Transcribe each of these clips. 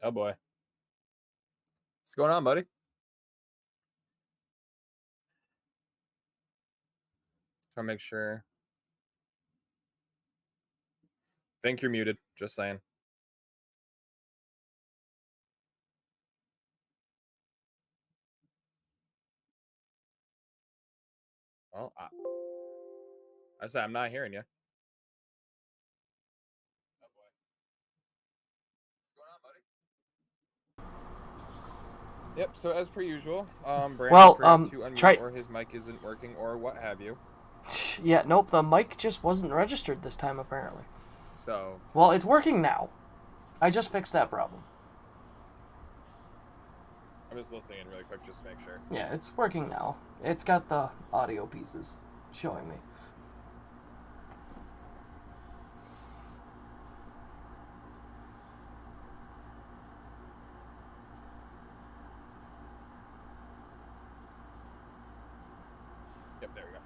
Oh boy. What's going on, buddy? Trying to make sure. Think you're muted. Just saying. Well, I said I'm not hearing you. Oh boy. What's going on, buddy? Yep. So as per usual, Brandon forgot to unmute, or his mic isn't working, or what have you. Yeah, nope. The mic just wasn't registered this time, apparently. So. Well, it's working now. I just fixed that problem. I'm just listening in really quick, just to make sure. Yeah, it's working now. It's got the audio pieces showing me. Yep, there we go.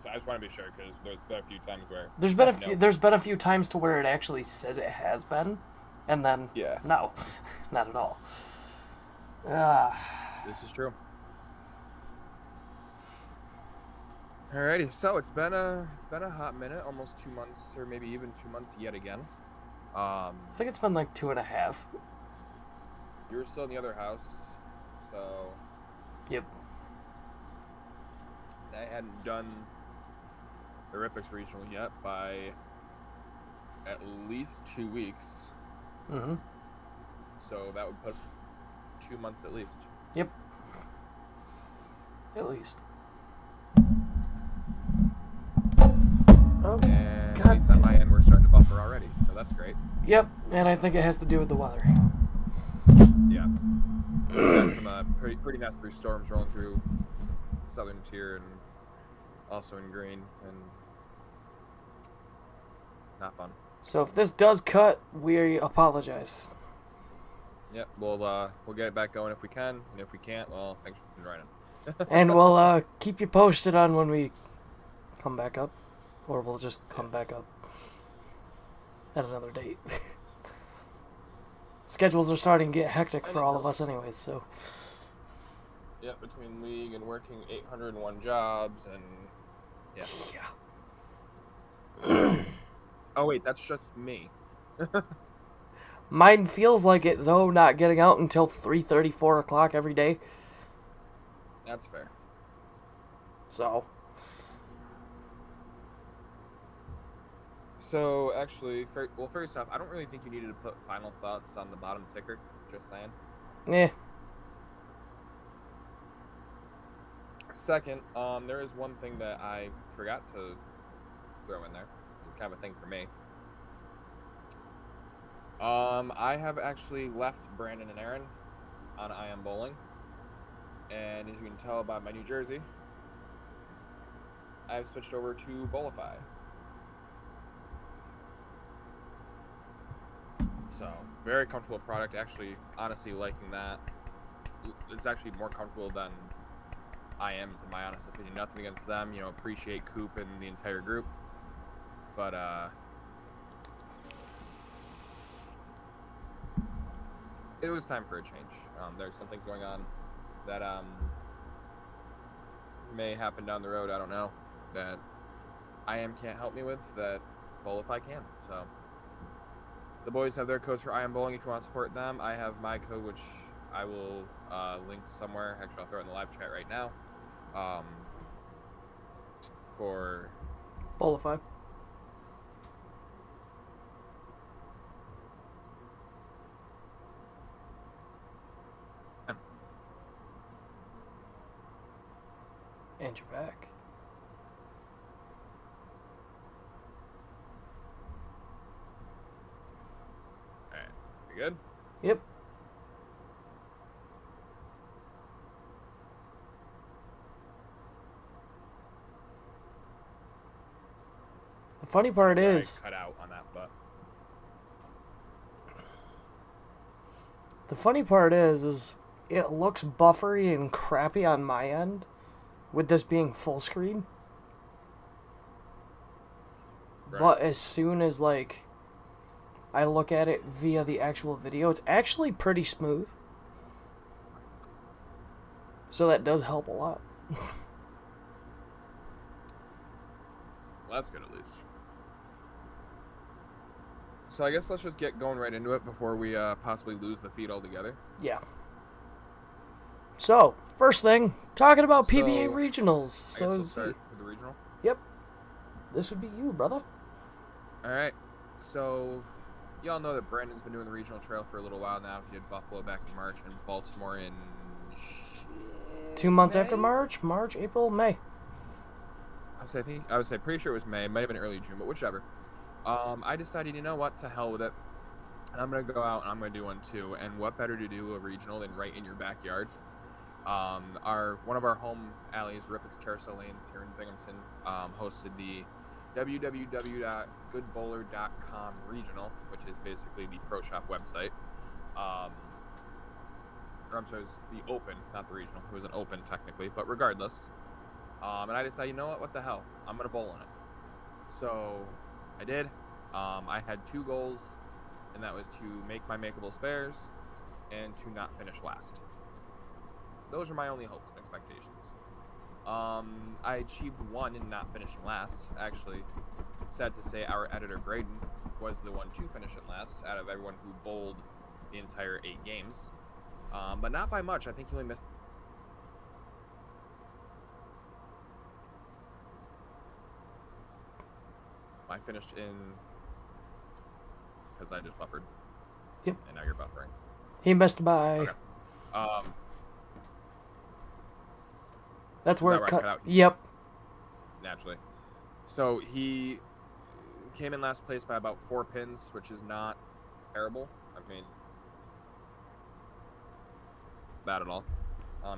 So I just want to be sure because there's been a few times where there's been a few times to where it actually says it has been, and then no, not at all. This is true. Alrighty, so it's been a hot minute, almost 2 months, or maybe even 2 months yet again. I think it's been like 2.5. You were still in the other house, so. Yep. I hadn't done the Ripix Regional yet by at least 2 weeks. Mm-hmm. So that would put 2 months at least. Yep. At least. Oh, and at least on my end, we're starting to buffer already, so that's great. Yep, and I think it has to do with the weather. Yeah. We got some pretty nasty storms rolling through southern tier and also in green, and not fun. So if this does cut, we apologize. Yep, we'll get it back going if we can, and if we can't, well, thanks for joining. And we'll keep you posted on when we come back up, or we'll just come back up at another date. Schedules are starting to get hectic for all of us anyways, so. Yeah, between league and working 801 jobs and yeah. Oh wait, that's just me. Mine feels like it though, not getting out until 3:30, 4 o'clock every day. That's fair. So actually, first off, I don't really think you needed to put final thoughts on the bottom ticker. Just saying. Yeah. Second, there is one thing that I forgot to throw in there. It's kind of a thing for me. I have actually left Brandon and Aaron on I Am Bowling, and as you can tell by my new jersey, I've switched over to Bowlify. So, very comfortable product. Actually, honestly, liking that. It's actually more comfortable than I Am's, in my honest opinion. Nothing against them. You know, appreciate Coop and the entire group. But, it was time for a change. There's some things going on that may happen down the road. I don't know. That I Am can't help me with. That Bowlify can. So the boys have their codes for I Am Bowling. If you want to support them, I have my code, which I will link somewhere. Actually, I'll throw it in the live chat right now. For Bowlify. And you're back. Alright, you good? Yep. The funny part is, cut out on that, but the funny part is it looks buffery and crappy on my end, with this being full screen. Right. But as soon as like I look at it via the actual video, it's actually pretty smooth. So that does help a lot. Well, that's good at least. So I guess let's just get going right into it before we possibly lose the feed altogether. Yeah. So, first thing, talking about So, PBA regionals. I So guess we'll start with the regional. Yep. This would be you, brother. All right. So, y'all know that Brandon's been doing the regional trail for a little while now. He did Buffalo back in March and Baltimore in 2 months May? after March, April, May. I would say pretty sure it was May. It might have been early June, but whichever. I decided, you know what, to hell with it. I'm gonna go out and I'm gonna do one too. And what better to do a regional than right in your backyard? One of our home alleys, Rippett's Carousel Lanes here in Binghamton, hosted the www.goodbowler.com regional, which is basically the pro shop website. Or I'm sorry, it's the open, not the regional. It was an open technically, but regardless. And I decided, you know what the hell? I'm gonna bowl in it. So I did. I had 2 goals, and that was to make my makeable spares and to not finish last. Those are my only hopes and expectations. I achieved 1 in not finishing last. Actually, sad to say, our editor Graydon was the one to finish it last out of everyone who bowled the entire 8 games. But not by much. I think he only missed. I finished in because I just buffered. Yep. And now you're buffering. He missed by. Okay. That's where that it where I cut. cut out? Yep. Naturally. So he came in last place by about 4 pins, which is not terrible. I mean, bad at all.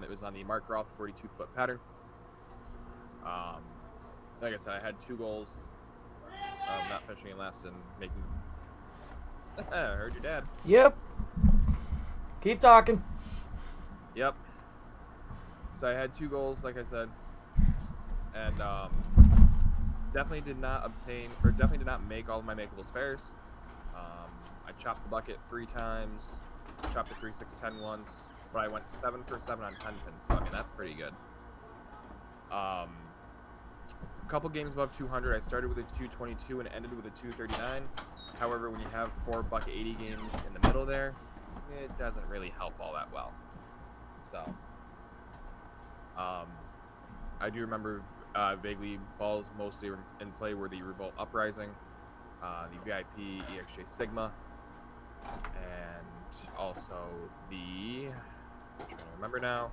It was on the Mark Roth 42-foot pattern. Like I said, I had 2 goals. Not finishing in last and making. I heard your dad. Yep. Keep talking. Yep. So I had 2 goals, like I said, and definitely did not make all of my makeable spares. I chopped the bucket 3 times, chopped the 3, 6, 10 once, but I went 7 for 7 on 10 pins. So I mean that's pretty good. A couple games above 200. I started with a 222 and ended with a 239. However, when you have 4 bucket 80 games in the middle there, it doesn't really help all that well. So, I do remember vaguely balls mostly in play were the Revolt Uprising, the VIP EXJ Sigma, and also the, I'm trying to remember now.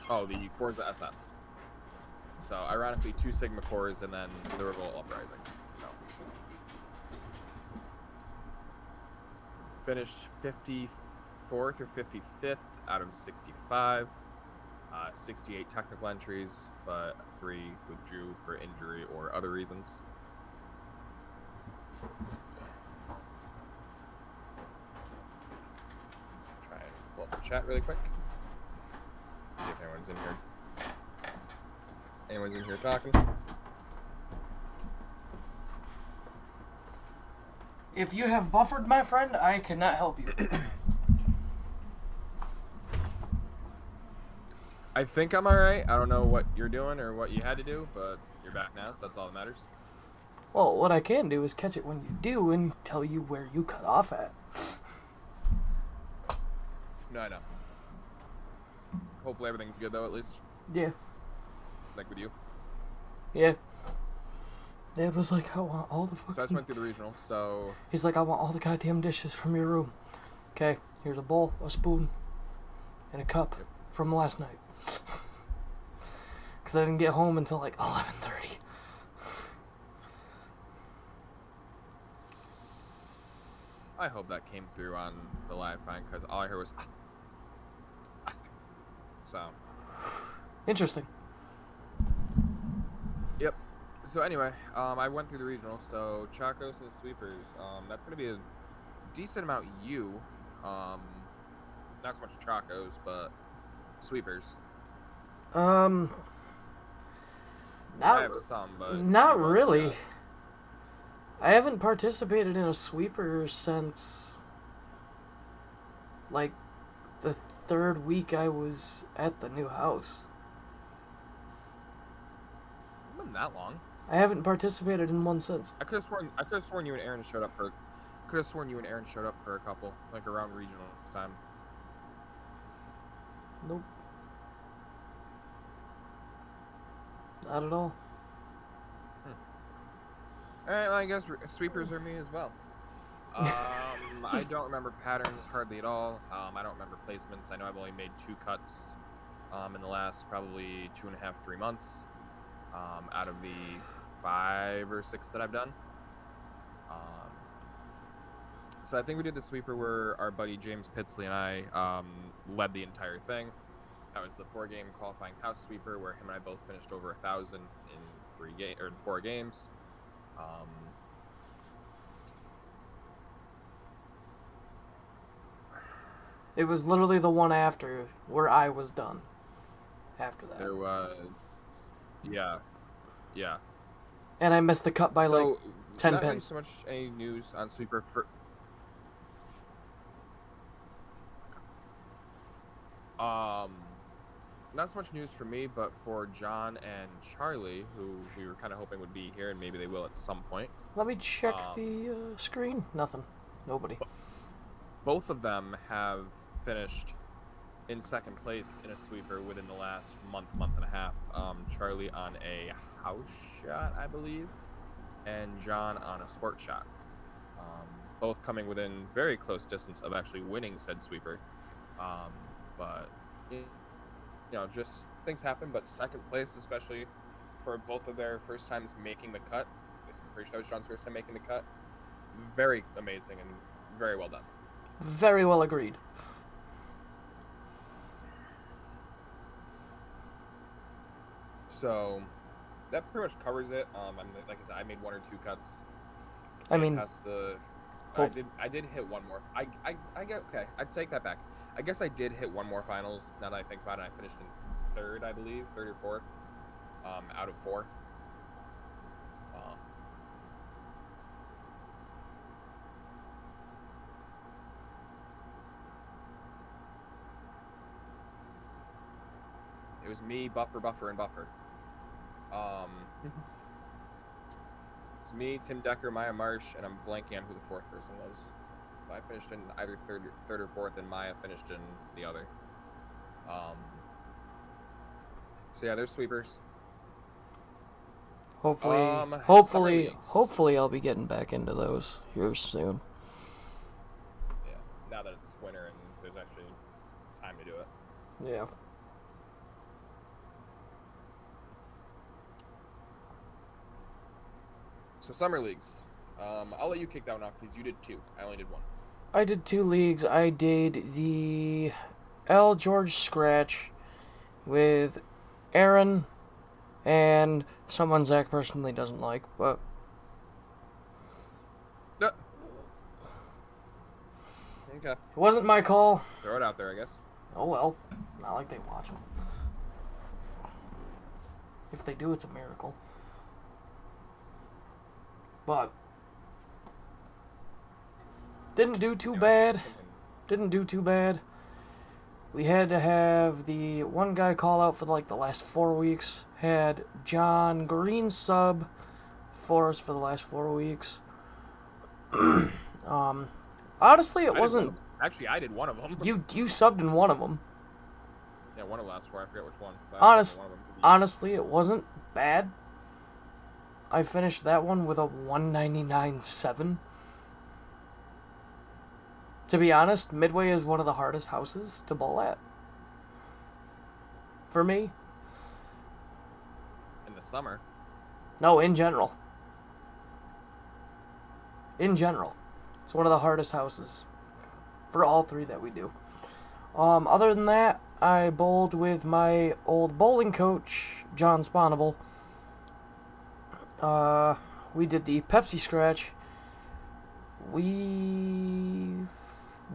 Oh, the Forza SS. So, ironically, 2 Sigma cores and then the Revolt Uprising. So, finished 54th or 55th out of 65. 68 technical entries, but 3 withdrew for injury or other reasons. Try and pull up the chat really quick. See if anyone's in here. Anyone's in here talking? If you have buffered, my friend, I cannot help you. I think I'm alright. I don't know what you're doing or what you had to do, but you're back now, so that's all that matters. Well, what I can do is catch it when you do and tell you where you cut off at. No, I know. Hopefully everything's good, though, at least. Yeah. Like with you. Yeah. Dad was like, I want all the fucking... So I just went through the regional, so... He's like, I want all the goddamn dishes from your room. Okay, here's a bowl, a spoon, and a cup from last night. Because I didn't get home until like 11:30. I hope that came through on the live fine, because all I heard was... So... Interesting. Yep. So anyway, I went through the regional, so Chacos and Sweepers, that's going to be a decent amount you. Not so much Chacos, but Sweepers. I Not, have some, but not you've also really. got- I haven't participated in a sweeper since, like, the third week I was at the new house. It's been that long. I haven't participated in one since. I could have sworn you and Aaron showed up for. Could have sworn you and Aaron showed up for a couple, like around regional time. Nope. Not at all. All right, well, I guess sweepers are me as well. I don't remember patterns hardly at all. I don't remember placements. I know I've only made 2 cuts in the last probably 2.5, 3 months out of the 5 or 6 that I've done. So I think we did the sweeper where our buddy James Pitsley and I led the entire thing. That was the 4-game qualifying house sweeper where him and I both finished over 1,000 in 4 games. It was literally the one after where I was done. After that. There was, yeah. And I missed the cut by like 10 not really pins. so much any news on sweeper for. Not so much news for me, but for John and Charlie, who we were kind of hoping would be here, and maybe they will at some point. Let me check the screen. Nothing. Nobody. Both of them have finished in second place in a sweeper within the last month and a half. Charlie on a house shot, I believe, and John on a sport shot. Both coming within very close distance of actually winning said sweeper. But just things happen. But second place, especially for both of their first times making the cut. I'm pretty sure that was John's first time making the cut. Very amazing and very well done. Very well agreed. So that pretty much covers it. Like I said, I made 1 or 2 cuts. I mean, past the. I did hit one more. I get okay. I take that back. I guess I did hit one more finals. Now that I think about it, I finished in 3rd, I believe, 3rd or 4th, out of 4. It was me, Buffer, and Buffer. It was me, Tim Decker, Maya Marsh, and I'm blanking on who the 4th person was. I finished in either 3rd or 4th, and Maya finished in the other. So yeah, there's sweepers. Hopefully I'll be getting back into those here soon. Yeah, now that it's winter and there's actually time to do it. Yeah. So summer leagues. I'll let you kick that one off because you did 2. I only did 1. I did 2 leagues. I did the L. George Scratch with Aaron and someone Zach personally doesn't like, but Okay. it wasn't my call. Throw it out there, I guess. Oh well. It's not like they watch them. If they do, it's a miracle. But didn't do too bad. We had to have the one guy call out for like the last 4 weeks. Had John Green sub for us for the last 4 weeks. Honestly, it wasn't. Actually, I did one of them. You subbed in one of them. Yeah, one of the last 4. I forget which one. But I subbed in one of them 'cause Honestly, it wasn't bad. I finished that one with a 199.7. To be honest, Midway is one of the hardest houses to bowl at. For me. in the summer. No, in general. It's one of the hardest houses. For all 3 that we do. Other than that, I bowled with my old bowling coach, John Sponable. We did the Pepsi Scratch. We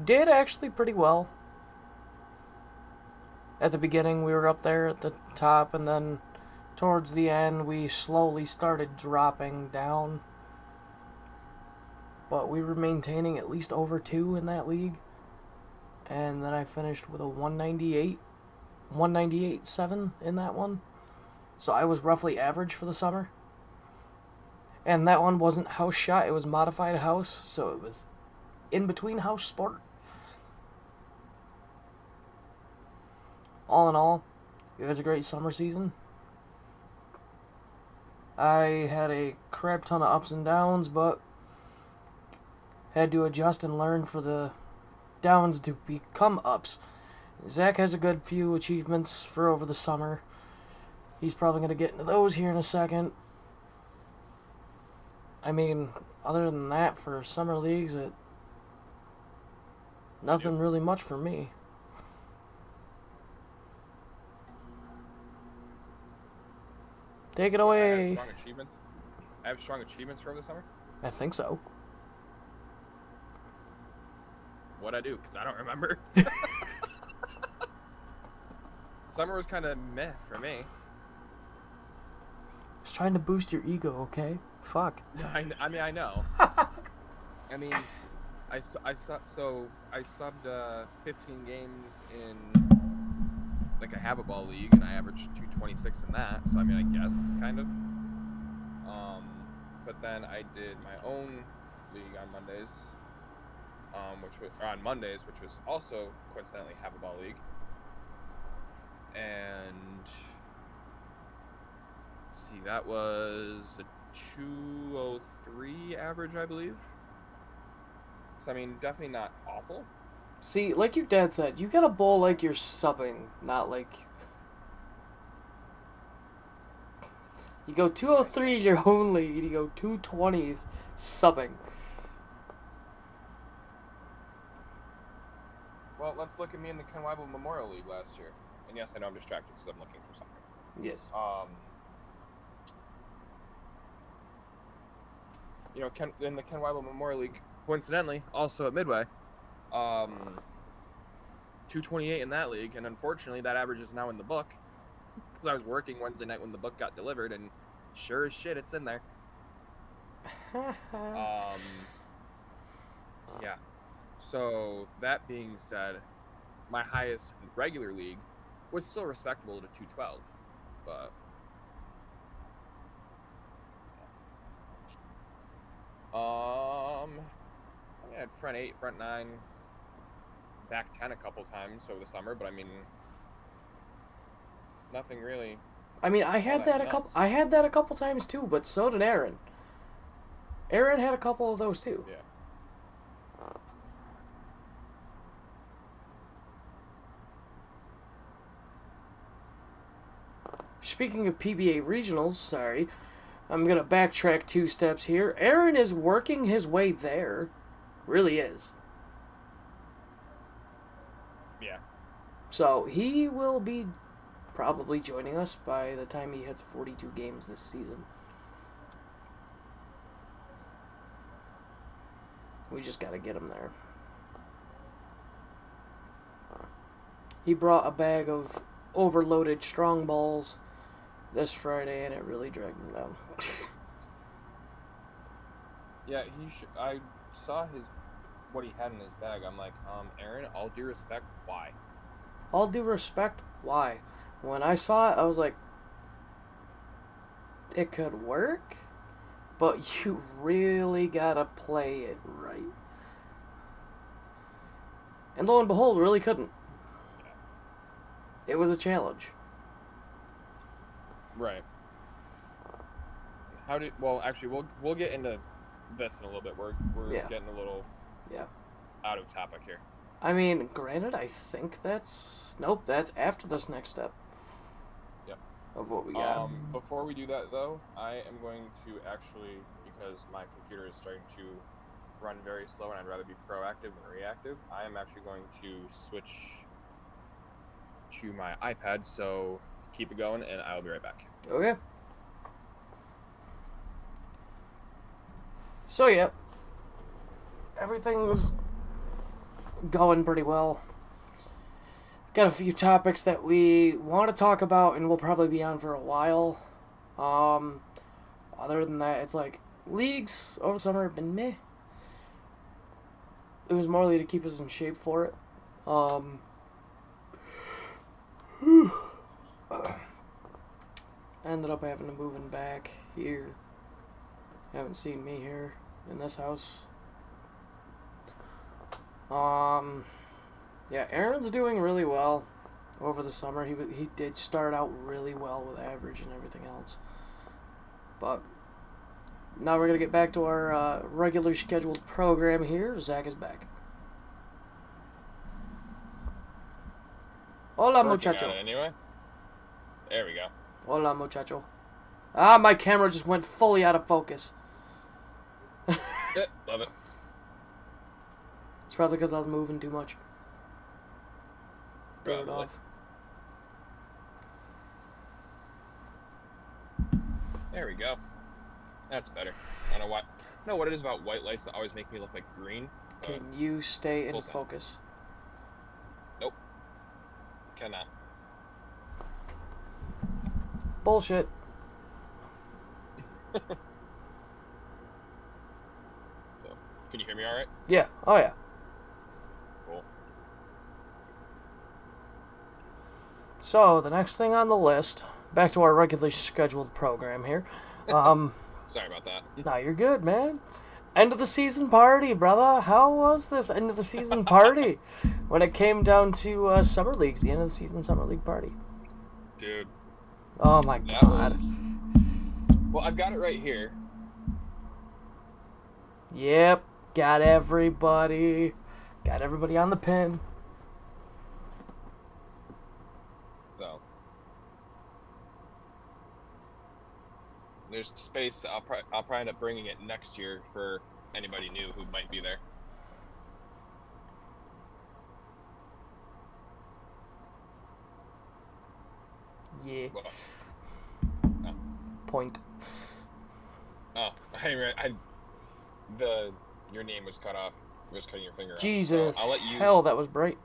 did actually pretty well. At the beginning, we were up there at the top, and then towards the end, we slowly started dropping down. But we were maintaining at least over 2 in that league. And then I finished with a 198.7 in that one. So I was roughly average for the summer. And that one wasn't house shot, it was modified house, so it was in between house sport. All in all, it was a great summer season. I had a crap ton of ups and downs, but had to adjust and learn for the downs to become ups. Zach has a good few achievements for over the summer. He's probably going to get into those here in a second. I mean, other than that, for summer leagues, nothing really much for me. Take it away. I have strong achievements for over the summer? I think so. What'd I do? Because I don't remember. Summer was kind of meh for me. Just trying to boost your ego, okay? Fuck. I mean, I know. I mean, I subbed 15 games in like a have-a-ball league, and I averaged 226 in that. So I mean, I guess kind of. But then I did my own league on Mondays, which was also coincidentally have-a-ball league, and let's see, that was a 203 average, I believe. So I mean, definitely not awful. See, like your dad said, you gotta bowl like you're subbing, not like... You go 203 in your own league, you go 220s subbing. Well, let's look at me in the Ken Weibel Memorial League last year. And yes, I know I'm distracted because I'm looking for something. Yes. In the Ken Weibel Memorial League, coincidentally, also at Midway, 228 in that league, and unfortunately that average is now in the book because I was working Wednesday night when the book got delivered, and sure as shit it's in there. Yeah. So that being said, my highest regular league was still respectable to 212, but I had front 8, front 9, back 10 a couple times over the summer, but I mean, nothing really. I mean, I had that a couple times too, but so did Aaron. Aaron had a couple of those too. Yeah. Speaking of PBA regionals, sorry, I'm gonna backtrack 2 steps here. Aaron is working his way there, really is. Yeah. So he will be probably joining us by the time he hits 42 games this season. We just gotta get him there. He brought a bag of overloaded strong balls this Friday, and it really dragged him down. Yeah, I saw what he had in his bag. I'm like, Aaron, all due respect, why? All due respect, why? When I saw it, I was like, it could work, but you really gotta play it right. And lo and behold, really couldn't. It was a challenge. Right. Actually, we'll get into this in a little bit. We're getting a little out of topic here. I mean, granted, I think that's after this next step. Yep. Of what we got. Before we do that, though, I am going to actually, because my computer is starting to run very slow and I'd rather be proactive than reactive, I am actually going to switch to my iPad, so keep it going and I'll be right back. Okay. So yeah, everything's going pretty well. got a few topics that we want to talk about, and we'll probably be on for a while. Um, Other than that, it's like leagues over the summer have been meh. It was morely to keep us in shape for it. Um, Ended up having to moving back here. Haven't seen me here in this house. Yeah, Aaron's doing really well over the summer. He did start out really well with average and everything else. But now we're gonna get back to our regular scheduled program here. Zach is back. Hola, Working muchacho. on it anyway. There we go. Hola, muchacho. Ah, my camera just went fully out of focus. Yeah, love it. It's probably because I was moving too much. Threw it Probably. off. There we go. That's better. I don't know what. I know what it is about white lights that always make me look like green. Can you stay in full sound. focus? Nope. Cannot. Bullshit. So, can you hear me all right? Yeah. Oh, yeah. Cool. So, the next thing on the list, back to our regularly scheduled program here. Sorry about that. Nah, you're good, man. End of the season party, brother. How was this end of the season party when it came down to summer leagues, the end of the season summer league party? Dude. Oh my That god. was... Well, I've got it right here. Yep, got everybody. Got everybody on the pin. So. There's space. I'll probably end up bringing it next year for anybody new who might be there. Yeah. Well, Point. oh, your name was cut off. You was cutting your finger off. Jesus. So I'll let you. Hell, that was bright.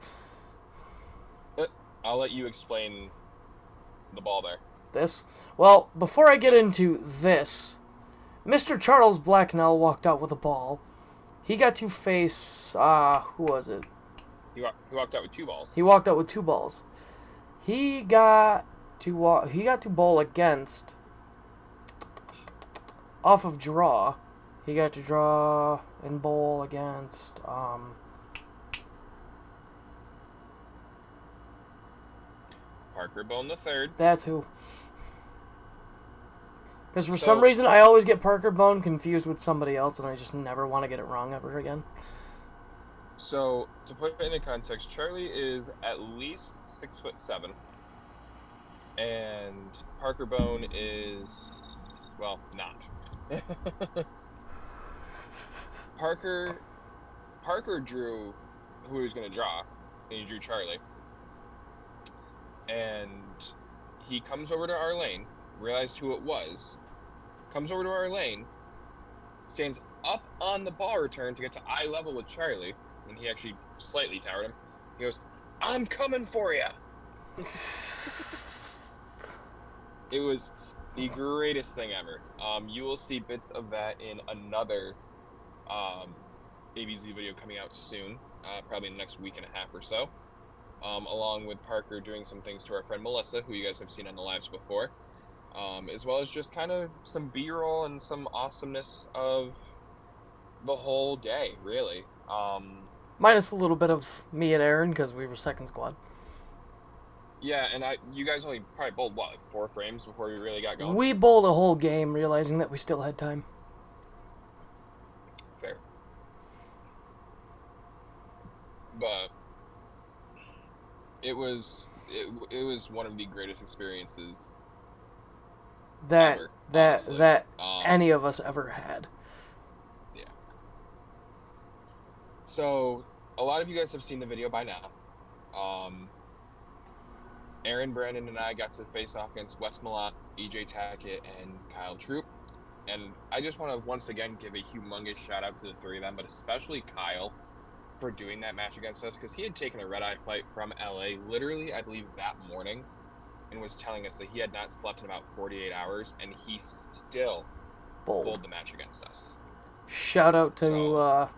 I'll let you explain the ball there. This? Well, before I get into this, Mr. Charles Blacknell walked out with a ball. He got to face, who was it? He walked out with 2 balls. He walked out with 2 balls. He got to bowl against, off of draw. He got to draw and bowl against, Parker Bone the third. that's who. Because for some reason, I always get Parker Bone confused with somebody else, and I just never want to get it wrong ever again. So, to put it into context, Charlie is at least 6'7", and Parker Bone is, well, not. Parker drew who he was going to draw, and he drew Charlie. And he comes over to our lane, realized who it was, comes over to our lane, stands up on the ball return to get to eye level with Charlie, and he actually slightly towered him. He goes, "I'm coming for you." It was the greatest thing ever. You will see bits of that in another ABZ video coming out soon, probably in the next week and a half or so, along with Parker doing some things to our friend Melissa, who you guys have seen on the lives before, as well as just kind of some B-roll and some awesomeness of the whole day, really. Minus a little bit of me and Aaron, because we were second squad. Yeah, and you guys only probably bowled, what, like 4 frames before we really got going? We bowled a whole game, realizing that we still had time. Fair. But it was one of the greatest experiences That ever, that honestly. that any of us ever had. Yeah. So a lot of you guys have seen the video by now. Aaron, Brandon, and I got to face off against Wes Malott, EJ Tackett, and Kyle Troop. And I just want to once again give a humongous shout out to the 3 of them, but especially Kyle. for doing that match against us, because he had taken a red-eye flight from LA literally, I believe, that morning, and was telling us that he had not slept in about 48 hours, and he still bowled the match against us. Shout out to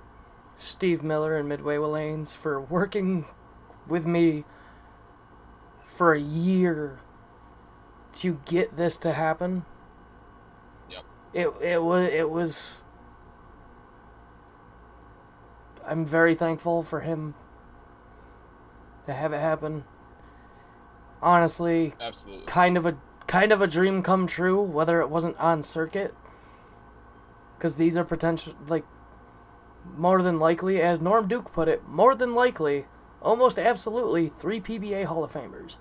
Steve Miller and Midway Lanes for working with me for a year to get this to happen. Yep. It was. I'm very thankful for him to have it happen. Honestly, absolutely, kind of a dream come true. Whether it wasn't on circuit, because these are potential, like, more than likely, as Norm Duke put it, more than likely, almost absolutely, 3 PBA Hall of Famers.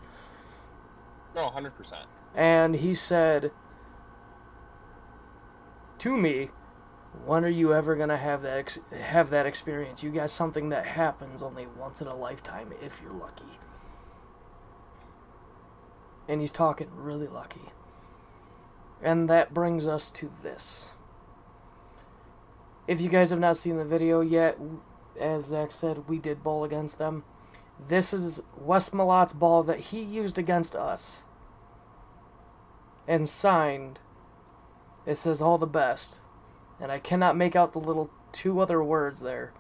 No, 100%. And he said to me, when are you ever going to have that experience? You got something that happens only once in a lifetime if you're lucky. And he's talking really lucky. And that brings us to this. If you guys have not seen the video yet, as Zach said, we did bowl against them. This is Wes Malot's ball that he used against us. And signed, it says all the best. And I cannot make out the little 2 other words there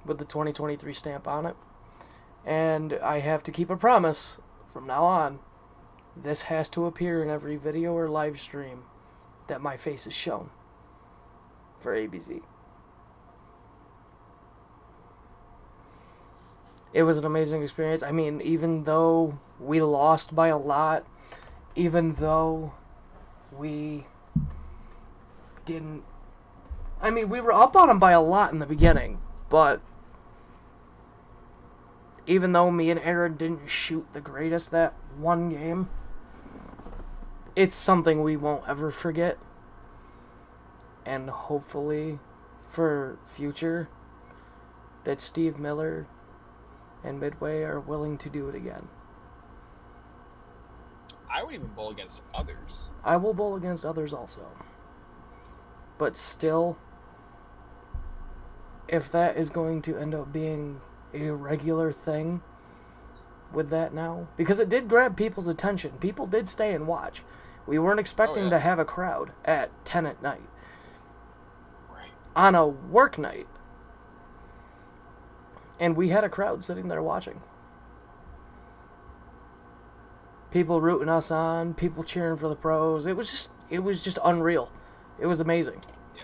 with the 2023 stamp on it. And I have to keep a promise from now on. This has to appear in every video or live stream that my face is shown for ABZ. It was an amazing experience. I mean, even though we lost by a lot, even though we didn't... I mean, we were up on them by a lot in the beginning, but even though me and Aaron didn't shoot the greatest that one game, it's something we won't ever forget. And hopefully, for future, that Steve Miller and Midway are willing to do it again. I would even bowl against others. I will bowl against others also. But still, if that is going to end up being a regular thing with that now, because it did grab people's attention. People did stay and watch. We weren't expecting to have a crowd at 10 at night. Right. On a work night. And we had a crowd sitting there watching. People rooting us on, people cheering for the pros. It was just unreal. It was amazing. Yeah.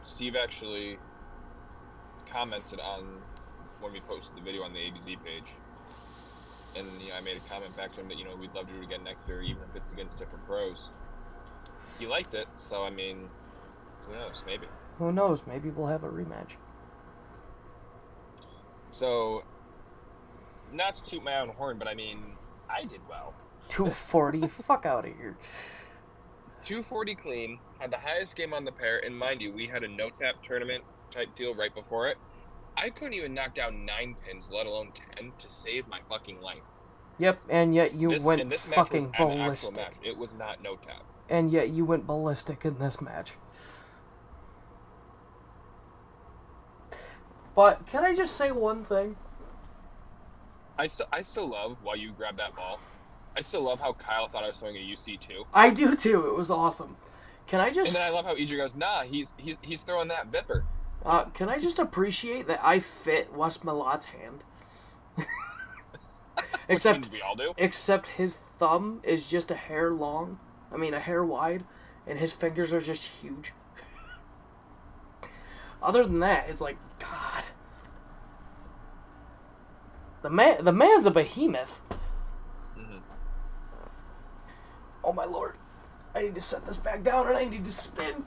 Steve actually commented on when we posted the video on the ABZ page. And I made a comment back to him that we'd love to do it again next year, even if it's against different pros. He liked it, so I mean, who knows? Maybe. Who knows? Maybe we'll have a rematch. So, not to toot my own horn, but I mean, I did well. 240, fuck out of here. 240 clean, had the highest game on the pair, and mind you, we had a no-tap tournament type deal right before it. I couldn't even knock down 9 pins, let alone 10, to save my fucking life. Yep, and yet you went this fucking match was an ballistic. actual match. It was not no-tap. And yet you went ballistic in this match. But can I just say one thing? I still love, while you grabbed that ball, I still love how Kyle thought I was throwing a UC2. I do too. It was awesome. Can I just... And then I love how EJ goes, nah, he's throwing that Vipper. Can I just appreciate that I fit Wes Malot's hand? Except we all do. Except his thumb is just a hair wide, and his fingers are just huge. Other than that, it's like, God. The man's a behemoth. Mm-hmm. Oh my lord. I need to set this back down and I need to spin.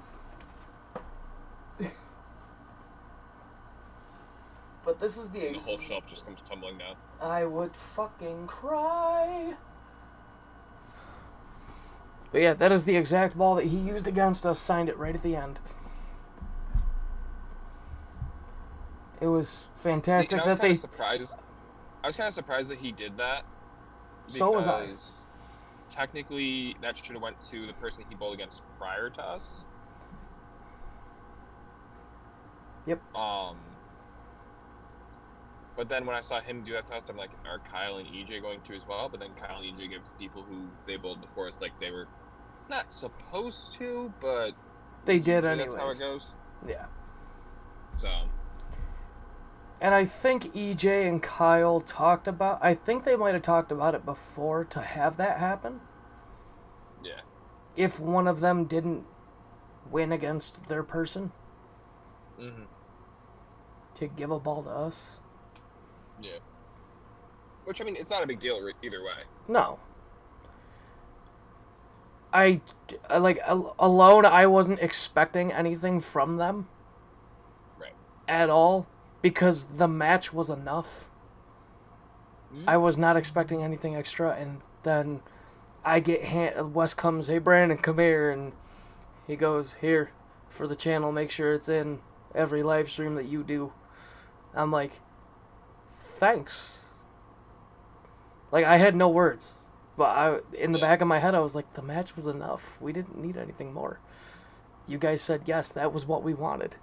But this is the whole shelf just comes tumbling down. I would fucking cry. But yeah, that is the exact ball that he used against us, signed it right at the end. It was fantastic that they... I was kind of surprised that he did that. So was I. Because technically that should have went to the person he bowled against prior to us. Yep. But then when I saw him do that stuff, I'm like, are Kyle and EJ going to as well? But then Kyle and EJ gives people who they bowled before us like they were not supposed to, but They did usually anyways. that's how it goes. Yeah. So. And I think EJ and Kyle talked about... I think they might have talked about it before to have that happen. Yeah. If one of them didn't win against their person. Mm-hmm. To give a ball to us. Yeah. Which, I mean, it's not a big deal either way. No. Alone, I wasn't expecting anything from them. Right. At all. Because the match was enough. Mm-hmm. I was not expecting anything extra, and then I get Wes comes, hey Brandon, come here, and he goes, here, for the channel, make sure it's in every live stream that you do. I'm like, thanks. Like, I had no words, but in the back of my head, I was like, the match was enough. We didn't need anything more. You guys said yes, that was what we wanted.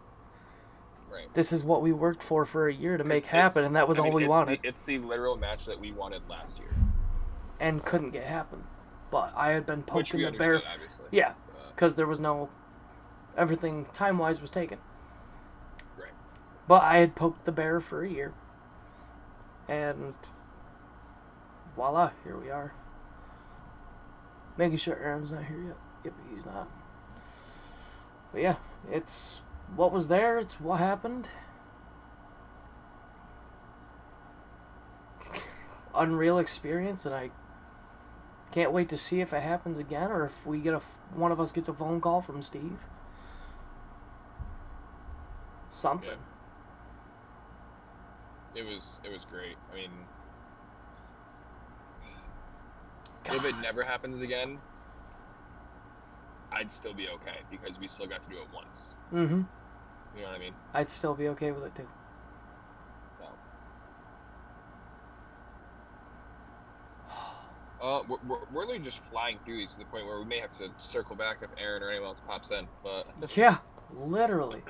Right. This is what we worked for a year to make happen, and that was all we wanted. It's the literal match that we wanted last year. And couldn't get happen. But I had been poking the bear. Obviously. Yeah, because there was no... Everything, time-wise, was taken. Right. But I had poked the bear for a year. And... voila, here we are. Making sure Aaron's not here yet. Yep, he's not. But yeah, it's... what was there, it's what happened. Unreal experience, and I can't wait to see if it happens again, or if we get one of us gets a phone call from Steve. Something. Yeah. It was great. I mean, God. If it never happens again, I'd still be okay because we still got to do it once. Mm-hmm. You know what I mean? I'd still be okay with it too. We're really just flying through these to the point where we may have to circle back if Aaron or anyone else pops in. But yeah, literally.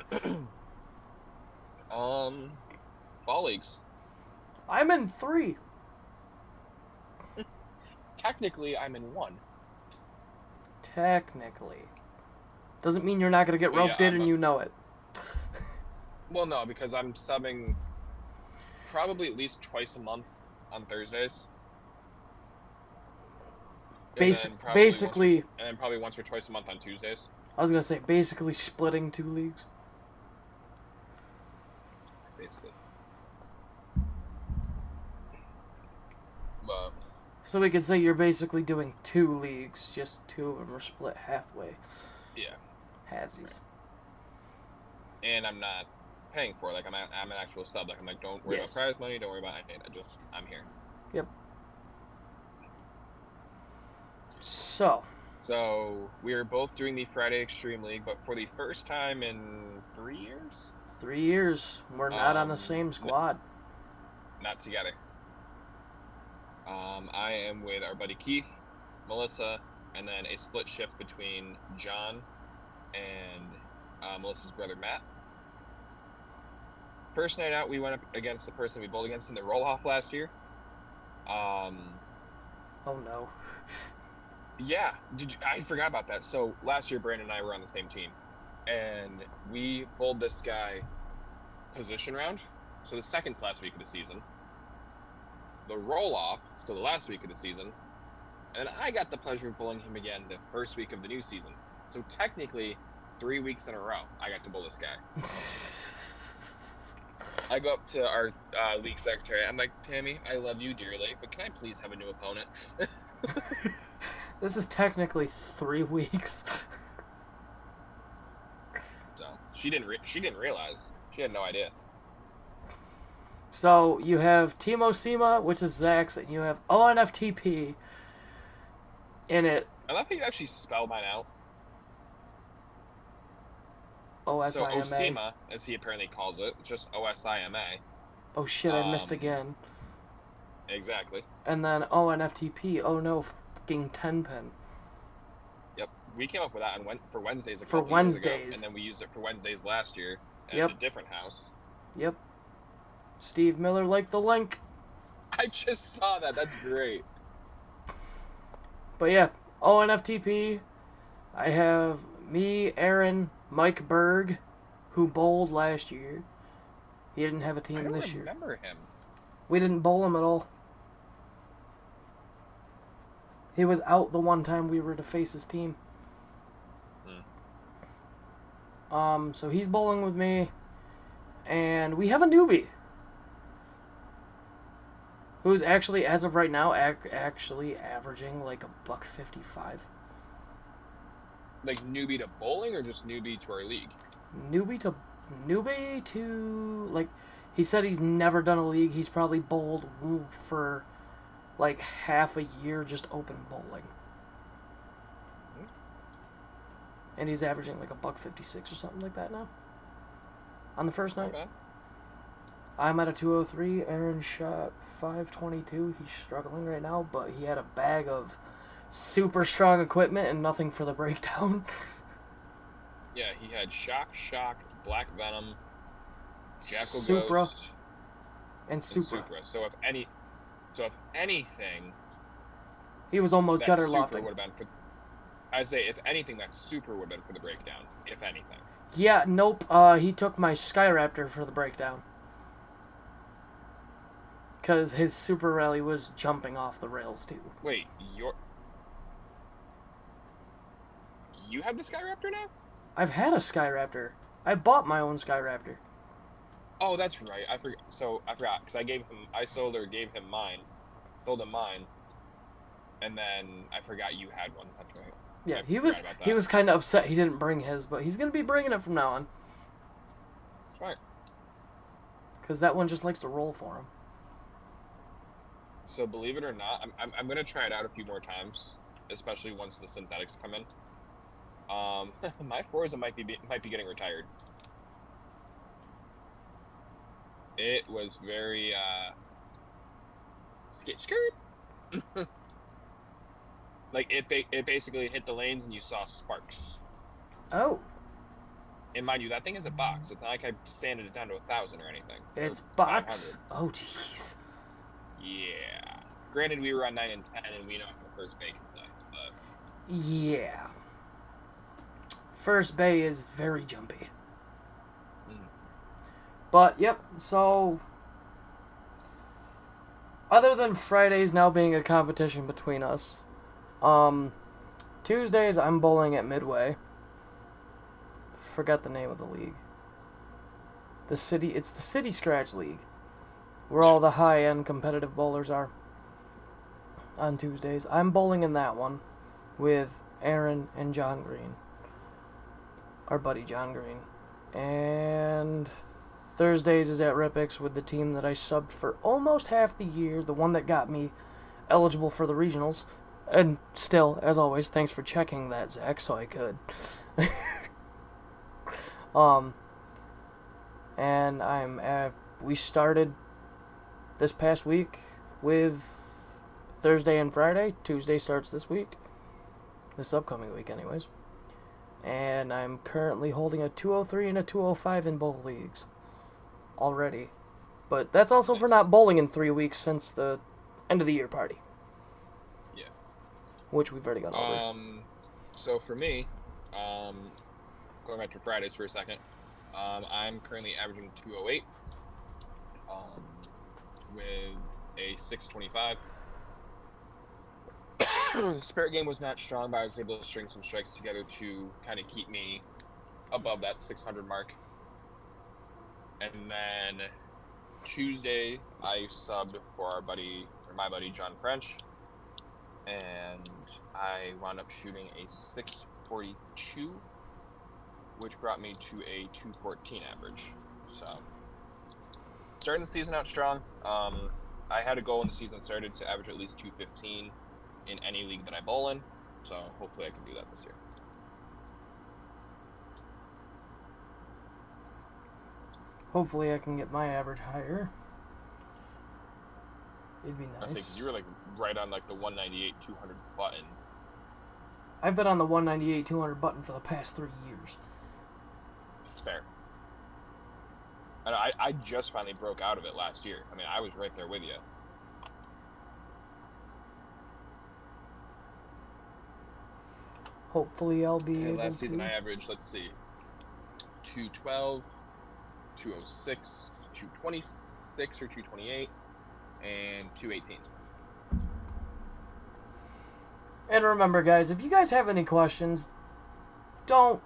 Fall leagues. I'm in 3. Technically, I'm in 1. Technically. Doesn't mean you're not going to get roped in and you know it. Well, no, because I'm subbing probably at least twice a month on Thursdays. Basically... and then probably once or twice a month on Tuesdays. I was going to say, basically splitting 2 leagues. Basically. But... So we could say you're basically doing 2 leagues, just 2 of them are split halfway. Yeah. Halvesies. And I'm not paying for it. Like, I'm an actual sub. Like, I'm like, don't worry about prize money, don't worry about anything. I'm here. Yep. So, we are both doing the Friday Extreme League, but for the first time in 3 years? 3 years. We're not on the same squad. Not together. I am with our buddy Keith, Melissa, and then a split shift between John and Melissa's brother Matt. First night out, we went up against the person we bowled against in the roll-off last year. Oh no. Yeah, I forgot about that. So last year, Brandon and I were on the same team, and we bowled this guy position round. So the second to last week of the season. The roll-off, so the last week of the season, and I got the pleasure of bowling him again the first week of the new season. So technically, 3 weeks in a row, I got to bowl this guy. I go up to our league secretary. I'm like, Tammy, I love you dearly, but can I please have a new opponent? This is technically 3 weeks. So she didn't realize. She had no idea. So you have Timo Sema, which is Zach's, and you have ONFTP in it. I love how you actually spell mine out. OSIMA. So Osima, as he apparently calls it, just OSIMA. Oh shit, I missed again. Exactly. And then ONFTP, oh no, fucking 10 pin. Yep. we came up with that and went for Wednesdays a For couple years ago, Wednesdays. and then we used it for Wednesdays last year at Yep. a different house. Yep. Steve Miller liked the link. I just saw that. That's great. But yeah, ONFTP. I have me, Aaron, Mike Berg, who bowled last year. He didn't have a team this year. I don't remember him. We didn't bowl him at all. He was out the one time we were to face his team. So he's bowling with me, and we have a newbie who's actually, as of right now, actually averaging like $1.55. Like newbie to bowling, or just newbie to our league? Newbie to like, he said he's never done a league. He's probably bowled for like half a year just open bowling. And he's averaging like $1.56 or something like that now. On the first night. Okay. I'm at a 203. Aaron shot 522. He's struggling right now, but he had a bag of super strong equipment and nothing for the breakdown. Yeah, he had Shock, Black Venom, Jackal Supra, Ghost, and Supra. So if anything, He was almost that gutter Supra lofting. would have been for. I'd say if anything, that Supra would have been for the breakdown. If anything. Yeah, nope. He took my Skyraptor for the breakdown. Because his Super Rally was jumping off the rails too. Wait, you have the Skyraptor now? I've had a Skyraptor. I bought my own Skyraptor. Oh, that's right. I forgot because I sold him mine, and then I forgot you had one. That's right. Yeah, he was kind of upset he didn't bring his, but he's gonna be bringing it from now on. Smart. Because that one just likes to roll for him. So believe it or not, I'm gonna try it out a few more times, especially once the synthetics come in. My Forza might be getting retired. It was very skirt. Like it basically hit the lanes and you saw sparks. Oh. And mind you, that thing is a box. It's not like I sanded it down to 1,000 or anything. It's Or box. 500. Oh jeez. Yeah. Granted, we were on 9 and 10, and we know how the first bay can play. But Yeah. First bay is very jumpy. But yep. So other than Fridays now being a competition between us. Tuesdays I'm bowling at Midway. Forgot the name of the league. It's the City Scratch League. Where all the high-end competitive bowlers are. On Tuesdays. I'm bowling in that one with Aaron and John Green. Our buddy John Green. And Thursdays is at Ripix with the team that I subbed for almost half the year. The one that got me eligible for the regionals. And still, as always, thanks for checking that, Zach, so I could. And we started this past week with Thursday and Friday. Tuesday starts this week. This upcoming week, anyways. And I'm currently holding a 203 and a 205 in both leagues. Already. But that's also for not bowling in 3 weeks since the end of the year party. Yeah. Which we've already gone over. So for me, going back to Fridays for a second, I'm currently averaging 208 with a 625. Spirit game was not strong, but I was able to string some strikes together to kind of keep me above that 600 mark. And then Tuesday, I subbed for my buddy John French, and I wound up shooting a 642, which brought me to a 214 average. So, starting the season out strong. I had a goal when the season started to average at least 215 in any league that I bowl in, so hopefully I can do that this year. Hopefully I can get my average higher. It'd be nice. I say, 'cause you were like right on like the 198, 200 button. I've been on the 198 200 button for the past 3 years. Fair. I just finally broke out of it last year. I mean, I was right there with you. Hopefully I'll be able Last season to. I averaged, let's see, 212, 206, 226 or 228, and 218. And remember, guys, if you guys have any questions, don't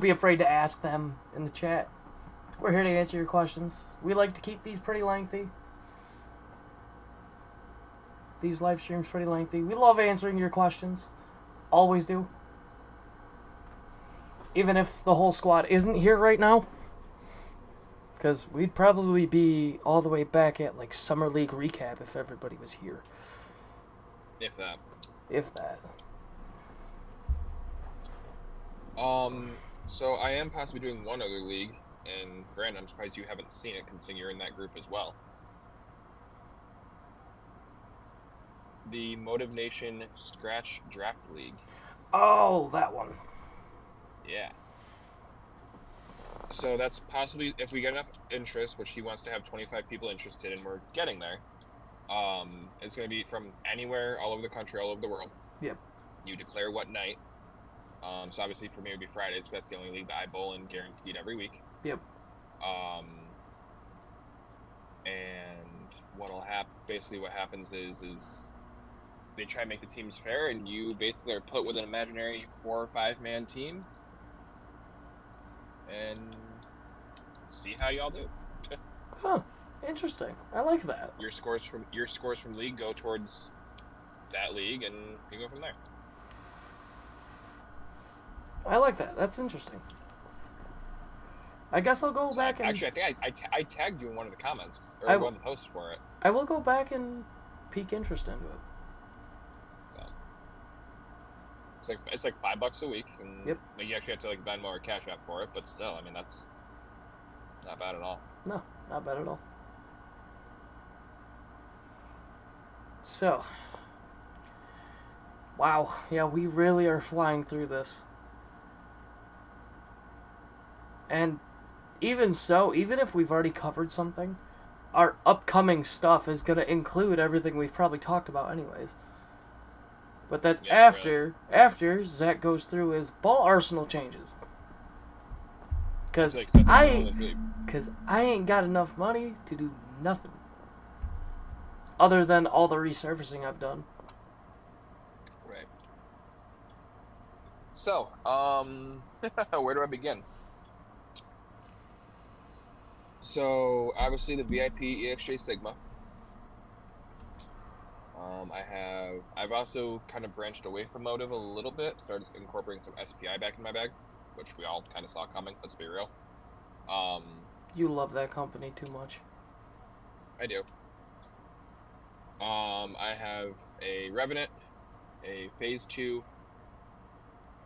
be afraid to ask them in the chat. We're here to answer your questions. We like to keep these pretty lengthy. These live streams pretty lengthy. We love answering your questions. Always do. Even if the whole squad isn't here right now. Because we'd probably be all the way back at like Summer League recap if everybody was here. If that. If that. So I am possibly doing one other league, and Brandon, I'm surprised you haven't seen it, considering you're in that group as well. The Motive Nation Scratch Draft League. Oh, that one. Yeah. So that's possibly, if we get enough interest, which he wants to have 25 people interested, and we're getting there. It's going to be from anywhere, all over the country, all over the world. Yep. You declare what night. So obviously for me it would be Fridays, because that's the only league that I bowl in guaranteed every week. Yep. And what'll happen? Basically, what happens is they try and make the teams fair, and you basically are put with an imaginary 4 or 5 man team, and see how y'all do. Huh. Interesting. I like that. Your scores from league go towards that league, and you go from there. I like that. That's interesting. I guess I'll go back and... Actually, I think I tagged you in one of the comments, or one of the posts for it. I will go back and peek interest into it. So, it's like $5 a week, and yep. You actually have to like Venmo or Cash App for it, but still, I mean, that's not bad at all. No, not bad at all. So, wow, yeah, we really are flying through this. And even so, even if we've already covered something, our upcoming stuff is going to include everything we've probably talked about anyways. But that's after Zach goes through his ball arsenal changes. Because I ain't got enough money to do nothing. Other than all the resurfacing I've done. Right. So, where do I begin? So, obviously the VIP EXJ Sigma. I've also kind of branched away from Motive a little bit, started incorporating some SPI back in my bag, which we all kind of saw coming, let's be real. You love that company too much. I do. I have a Revenant, a Phase 2,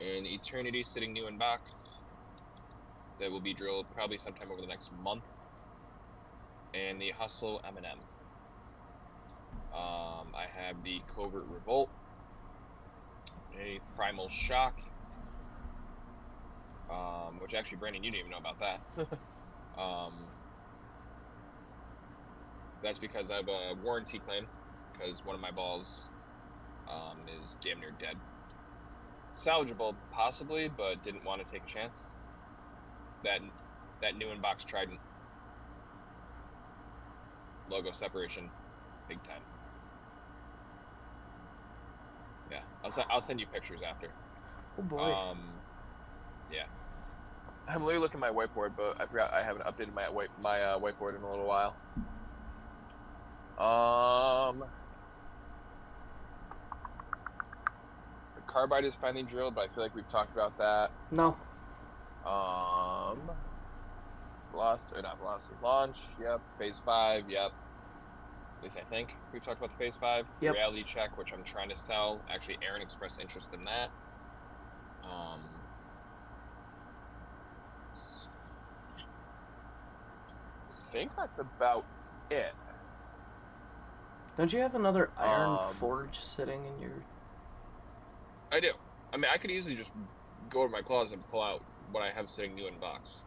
an Eternity sitting new in box that will be drilled probably sometime over the next month, and the Hustle M&M. I have the Covert Revolt, a Primal Shock, which actually, Brandon, you didn't even know about that. That's because I have a warranty claim, because one of my balls is damn near dead. Salvageable, possibly, but didn't want to take a chance. That new in-box Trident. Logo separation, big time. Yeah, I'll send you pictures after. Oh boy. Yeah. I'm literally looking at my whiteboard, but I forgot I haven't updated my whiteboard in a little while. The carbide is finally drilled, but I feel like we've talked about that. No. Launch, yep. Phase 5, yep. At least I think we've talked about the Phase 5. Yep. Reality check, which I'm trying to sell. Actually, Aaron expressed interest in that. I think that's about it. Don't you have another iron forge sitting in your... I do. I mean, I could easily just go to my closet and pull out what I have sitting new in box.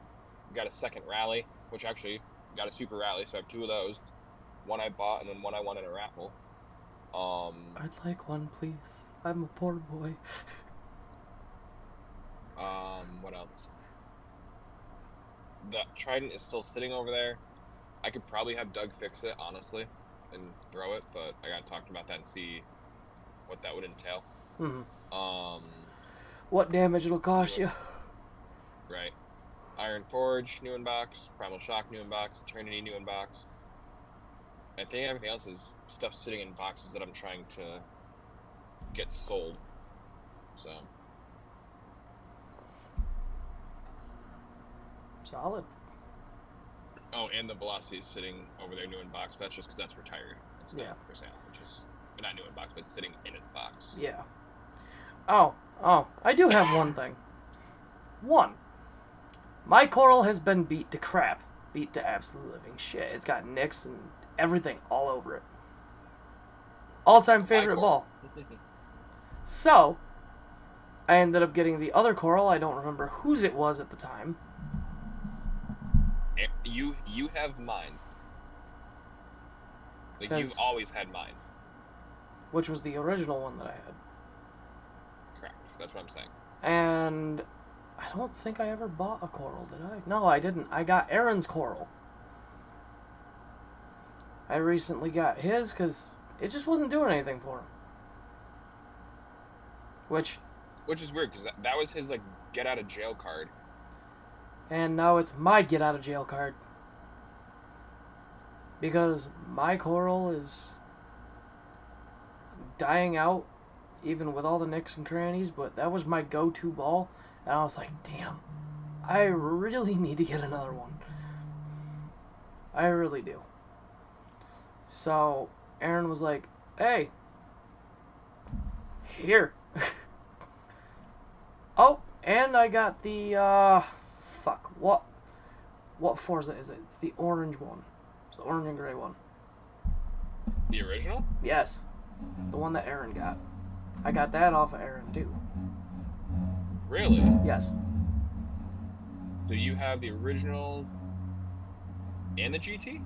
Got a second rally, which actually got a super rally, so I have two of those. One I bought and then one I won in a raffle. I'd like one, please. I'm a poor boy. What else? The Trident is still sitting over there. I could probably have Doug fix it, honestly, and throw it, but I gotta talk about that and see what that would entail. What damage it'll cost you. Right. Iron Forge, new in box. Primal Shock, new in box. Eternity, new in box. I think everything else is stuff sitting in boxes that I'm trying to get sold. So. Solid. Oh, and the Velocity is sitting over there new in box, but that's just because that's retired. It's not for sale, which is not new in box, but it's sitting in its box. Yeah. Oh, I do have one thing. My coral has been beat to crap. Beat to absolute living shit. It's got nicks and everything all over it. All-time favorite ball. So, I ended up getting the other coral. I don't remember whose it was at the time. You have mine. Like, you've always had mine. Which was the original one that I had. Correct. That's what I'm saying. And I don't think I ever bought a coral, did I? No, I didn't. I got Aaron's coral. I recently got his because it just wasn't doing anything for him. Which is weird because that was his, like, get out of jail card. And now it's my get out of jail card. Because my coral is dying out, even with all the nicks and crannies, but that was my go-to ball. And I was like, damn, I really need to get another one. I really do. So Aaron was like, hey, here. Oh, and I got the, what Forza is it? It's the orange one. It's the orange and gray one. The original? Yes. The one that Aaron got. I got that off of Aaron, too. Really? Yes. So you have the original and the GT?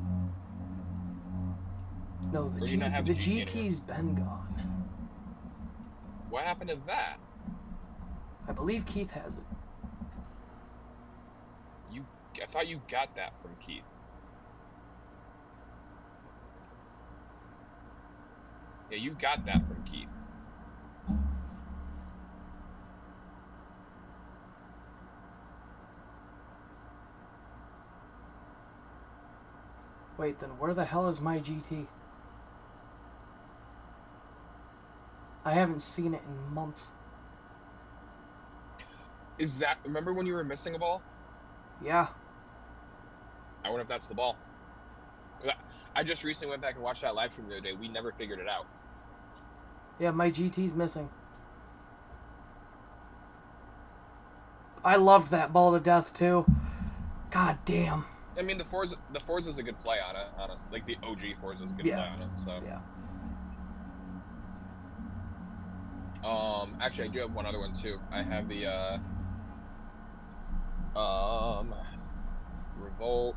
No, the GT's been gone. What happened to that? I believe Keith has it. I thought you got that from Keith. Yeah, you got that from Keith. Wait, then where the hell is my GT? I haven't seen it in months. Is that... Remember when you were missing a ball? Yeah. I wonder if that's the ball. I just recently went back and watched that live stream the other day. We never figured it out. Yeah, my GT's missing. I loved that ball to death, too. God damn. I mean, the Forza's a good play on it, honestly. Like, the OG Forza's a good play on it, so... Yeah. Actually, I do have one other one, too. I have the, Revolt...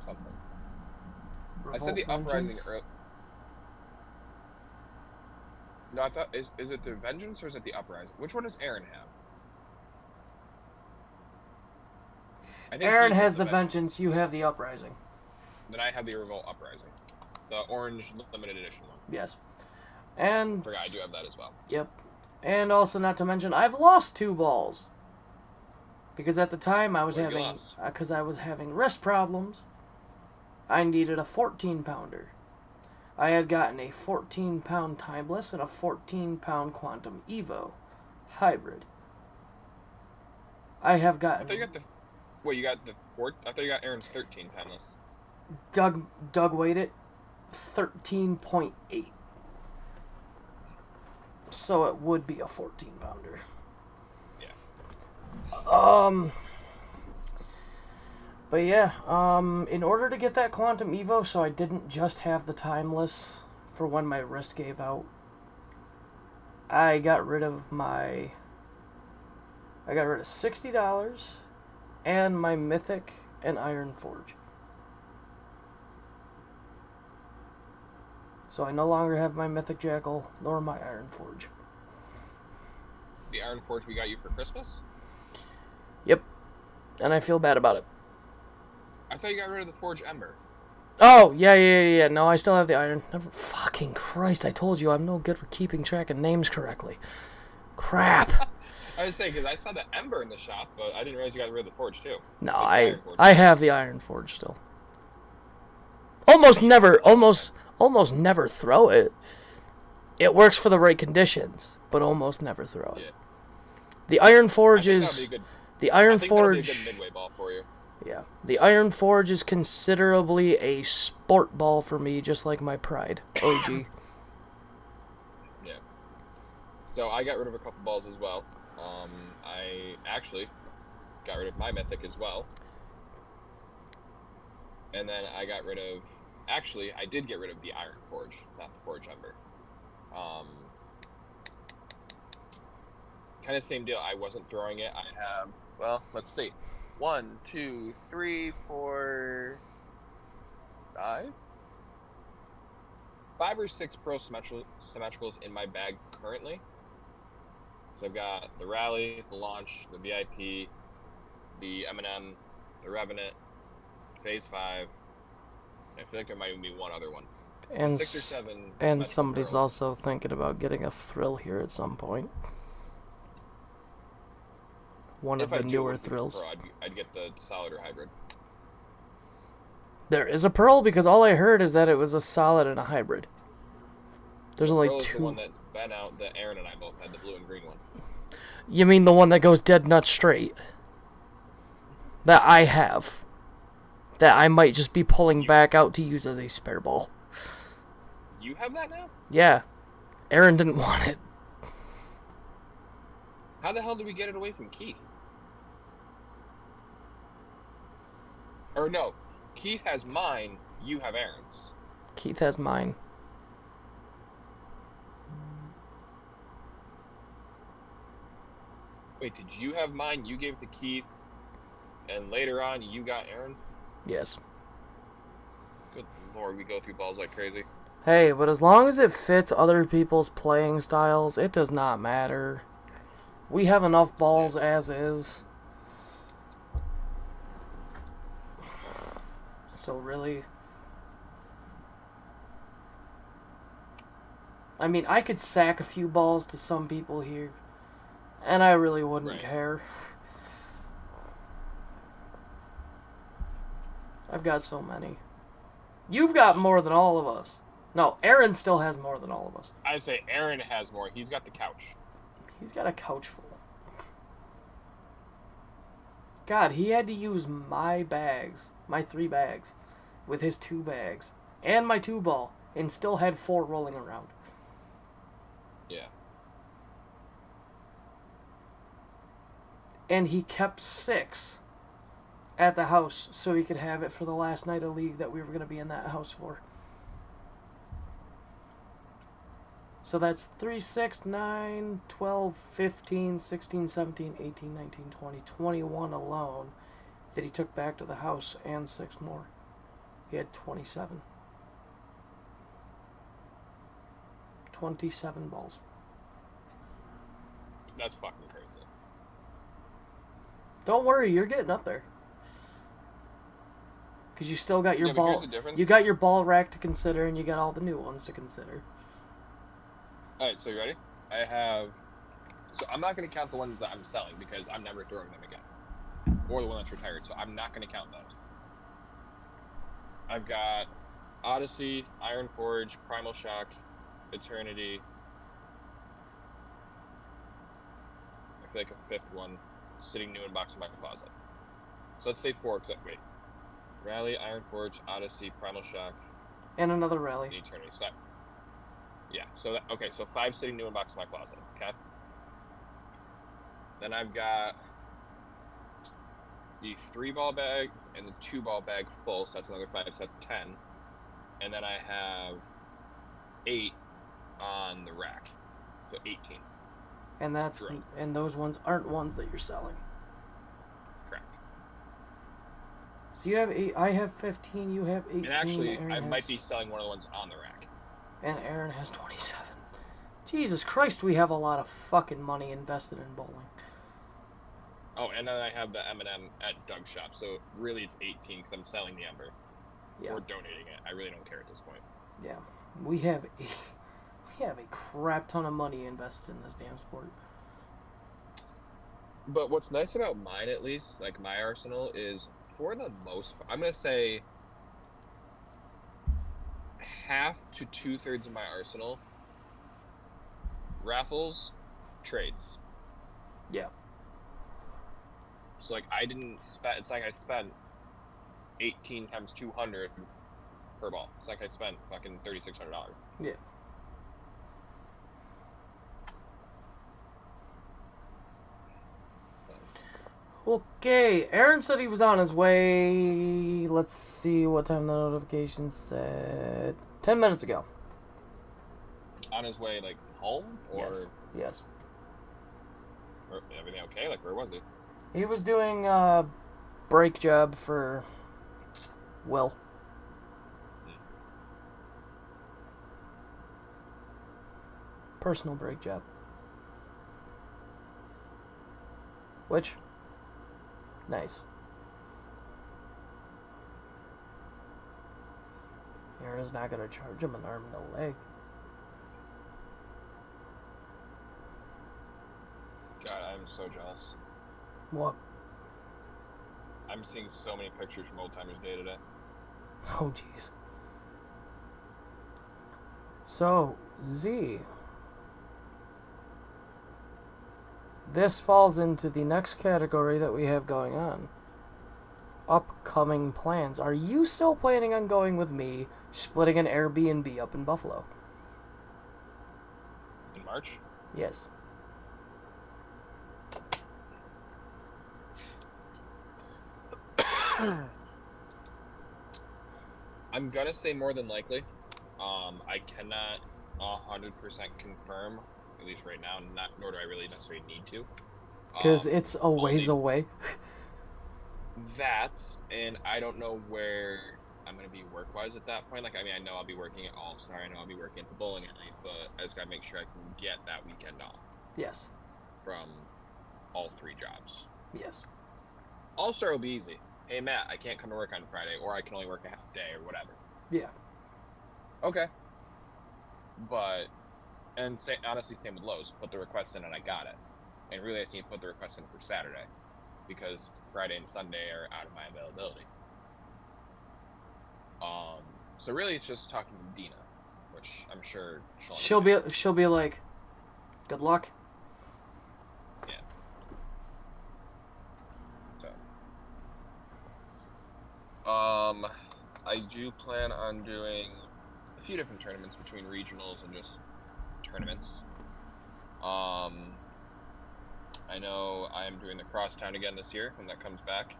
something. Revolt I said the Vengeance? Uprising earlier. No, I thought... Is it the Vengeance or is it the Uprising? Which one does Aaron have? I think Aaron has the Vengeance, you have the Uprising. Then I have the Revolt Uprising. The orange limited edition one. Yes. And... I forgot I do have that as well. Yep. And also, not to mention, I've lost 2 balls. Because at the time, I was having wrist problems. I needed a 14-pounder. I had gotten a 14-pound Timeless and a 14-pound Quantum Evo hybrid. I have gotten... I thought you got the... Wait, you got the 4... I thought you got Aaron's 13 Timeless. Doug weighed it 13.8. So it would be a 14-pounder. Yeah. But yeah, in order to get that Quantum Evo, so I didn't just have the Timeless for when my wrist gave out, I got rid of $60 and my Mythic and Iron Forge. So I no longer have my Mythic Jackal nor my Iron Forge. The Iron Forge we got you for Christmas? Yep. And I feel bad about it. I thought you got rid of the Forge Ember. Oh, yeah. No, I still have the Iron. Never, fucking Christ, I told you I'm no good with keeping track of names correctly. Crap. I was saying, because I saw the Ember in the shop, but I didn't realize you got rid of the Forge, too. No, Like I have the Iron Forge still. Almost never throw it. It works for the right conditions, but almost never throw it. Yeah. The Iron Forge is... The Iron Forge... That'll be a good midway ball for you. Yeah. The Iron Forge is considerably a sport ball for me, just like my Pride. OG. Yeah. So I got rid of a couple balls as well. I actually got rid of my Mythic as well. And then I got rid of... Actually, I did get rid of the Iron Forge, not the Forge Ember. Kind of same deal. I wasn't throwing it. I have... Well, let's see. 1, 2, 3, 4, 5? 5 or 6 Pro Symmetricals in my bag currently. So I've got the Rally, the Launch, the VIP, the M&M, the Revenant, Phase 5. I feel like there might even be one other one. And 6 or 7. And somebody's also thinking about getting a Thrill here at some point. One of the newer Thrills. I'd get the Solid or Hybrid. There is a Pearl, because all I heard is that it was a Solid and a Hybrid. There's only Pearl 2. Is the one that's been out that Aaron and I both had, the blue and green one. You mean the one that goes dead nut straight? That I have. That I might just be pulling back out to use as a spare ball. You have that now? Yeah. Aaron didn't want it. How the hell did we get it away from Keith? Or no, Keith has mine, you have Aaron's. Keith has mine. Wait, did you have mine, you gave it to Keith, and later on you got Aaron? Yes. Good lord, we go through balls like crazy. Hey, but as long as it fits other people's playing styles, it does not matter. We have enough balls as is. So really... I mean, I could sack a few balls to some people here, and I really wouldn't care. I've got so many. You've got more than all of us. No, Aaron still has more than all of us. I say Aaron has more. He's got the couch. He's got a couch full. God, he had to use my bags, my 3 bags, with his 2 bags, and my 2 ball, and still had 4 rolling around. Yeah. And he kept 6 at the house so he could have it for the last night of league that we were going to be in that house for. So that's 3, 6, 9, 12, 15, 16, 17, 18, 19, 20, 21 alone that he took back to the house, and 6 more. He had 27. 27 balls. That's fucking crazy. Don't worry, you're getting up there. Because you still got your ball. Difference. You got your ball rack to consider, and you got all the new ones to consider. Alright, so you ready? I have... So I'm not going to count the ones that I'm selling, because I'm never throwing them again. Or the one that's retired, so I'm not going to count those. I've got Odyssey, Iron Forge, Primal Shock, Eternity. I feel like a 5th one sitting new in box in my closet. So let's say 4, except wait. Rally, Iron Forge, Odyssey, Primal Shock. And another Rally. And Eternity. So that, yeah, so that, okay, so 5 sitting new in box in my closet, okay? Then I've got the 3-ball bag and the 2-ball bag full, so that's another 5, so that's 10. And then I have 8 on the rack. So 18. And Drone. and those ones aren't ones that you're selling. Correct. So you have 8. I have 15. You have 18. And actually, Aaron I has, might be selling one of the ones on the rack. And Aaron has 27. Jesus Christ, we have a lot of fucking money invested in bowling. Oh, and then I have the M&M at Doug's shop. So really, it's 18 because I'm selling the Ember. Yeah. Or donating it. I really don't care at this point. Yeah. We have a crap ton of money invested in this damn sport. But what's nice about mine, at least, like my arsenal, is for the most part, I'm going to say half to 2/3 of my arsenal, raffles, trades. Yeah. So, like, I didn't spend, it's like I spent 18 times 200 per ball. It's like I spent fucking $3,600. Yeah. Okay, Aaron said he was on his way. Let's see what time the notification said. 10 minutes ago. On his way, like, home? Or Yes. Or everything okay? Like, where was he? He was doing a brake job for Will. Personal brake job. Which? Nice. Aaron's not gonna charge him an arm and a leg. God, I'm so jealous. What? I'm seeing so many pictures from Old Timers Day today. Oh, jeez. So, Z. This falls into the next category that we have going on. Upcoming plans. Are you still planning on going with me, splitting an Airbnb up in Buffalo? In March? Yes. I'm gonna say more than likely. I cannot 100% confirm, at least right now, nor do I really necessarily need to. Because it's a ways away. That, and I don't know where I'm going to be work-wise at that point. Like, I mean, I know I'll be working at All-Star, I know I'll be working at the bowling alley, but I just got to make sure I can get that weekend off. Yes. From all 3 jobs. Yes. All-Star will be easy. Hey, Matt, I can't come to work on Friday, or I can only work a half day, or whatever. Yeah. Okay. But, and honestly, same with Lowe's. Put the request in and I got it. And really, I just need to put the request in for Saturday, because Friday and Sunday are out of my availability. So really, it's just talking to Dina, which I'm sure she'll be like, good luck. Yeah. So, I do plan on doing a few different tournaments between regionals and just tournaments. I know I am doing the Crosstown again this year when that comes back.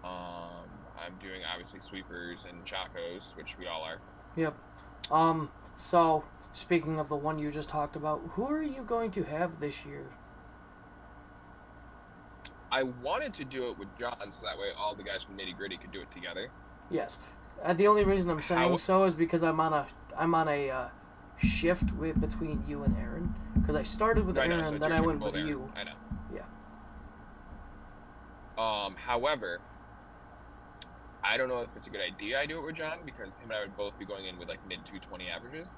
I'm doing obviously sweepers and chacos, which we all are. Yep. So speaking of the one you just talked about, who are you going to have this year? I wanted to do it with John, so that way all the guys from Nitty Gritty could do it together. Yes. The only reason I'm saying so is because I'm on a shift between you and Aaron. Because I started with Aaron, so then I went with Aaron. you. I know. Yeah. However, I don't know if it's a good idea I do it with John, because him and I would both be going in with like mid 220 averages.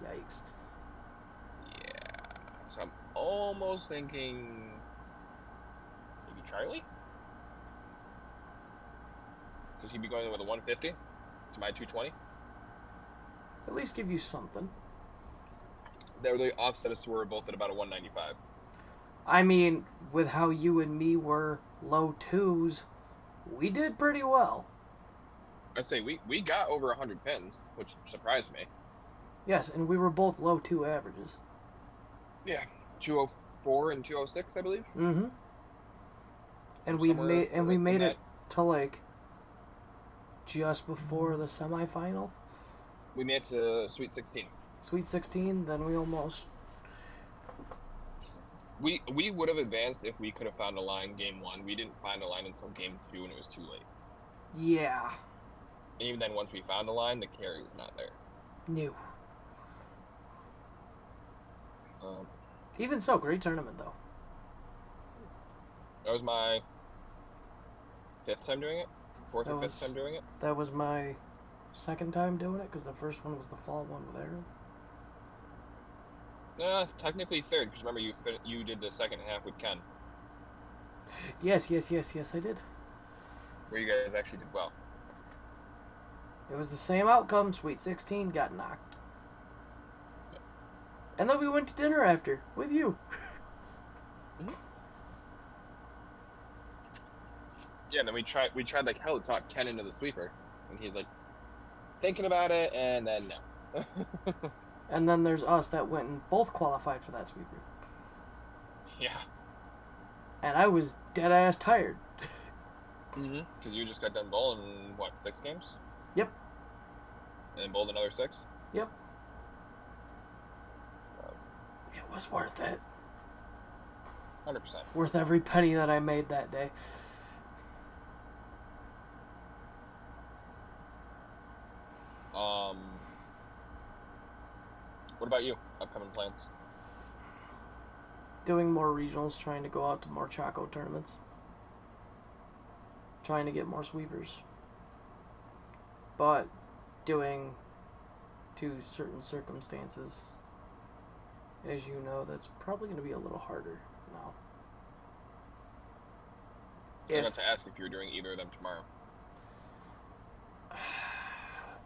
Yikes. Yeah. So I'm almost thinking maybe Charlie? Because he'd be going in with a 150 to my 220. At least give you something. That would really offset us, so we're both at about a 195. I mean, with how you and me were low 2s, we did pretty well. I'd say we got over 100 pins, which surprised me. Yes, and we were both low 2 averages. Yeah, 204 and 206, I believe. Mm-hmm. And we made it to like just before the semifinal. We made it to Sweet 16. Sweet 16, then we almost... We would have advanced if we could have found a line game 1. We didn't find a line until game 2, and it was too late. Yeah. And even then, once we found a line, the carry was not there. New. Um, Even so, great tournament, though. That was my 5th time doing it? 4th or 5th time doing it? That was my 2nd time doing it, because the first one was the fall one with Aaron. Technically 3rd, because remember you did the second half with Ken. Yes, I did. Where you guys actually did well. It was the same outcome. Sweet 16 got knocked. Yep. And then we went to dinner after, with you. Mm-hmm. Yeah, and then we tried like hell to talk Ken into the sweeper. And he's like, thinking about it, and then no. And then there's us that went and both qualified for that sweeper. Yeah. And I was dead-ass tired. Mm-hmm. Because you just got done bowling, what, 6 games? Yep. And then bowled another 6? Yep. It was worth it. 100%. Worth every penny that I made that day. What about you? Upcoming plans? Doing more regionals, trying to go out to more Chaco tournaments. Trying to get more sweepers. But doing to certain circumstances, as you know, that's probably going to be a little harder now. I got to ask if you were doing either of them tomorrow.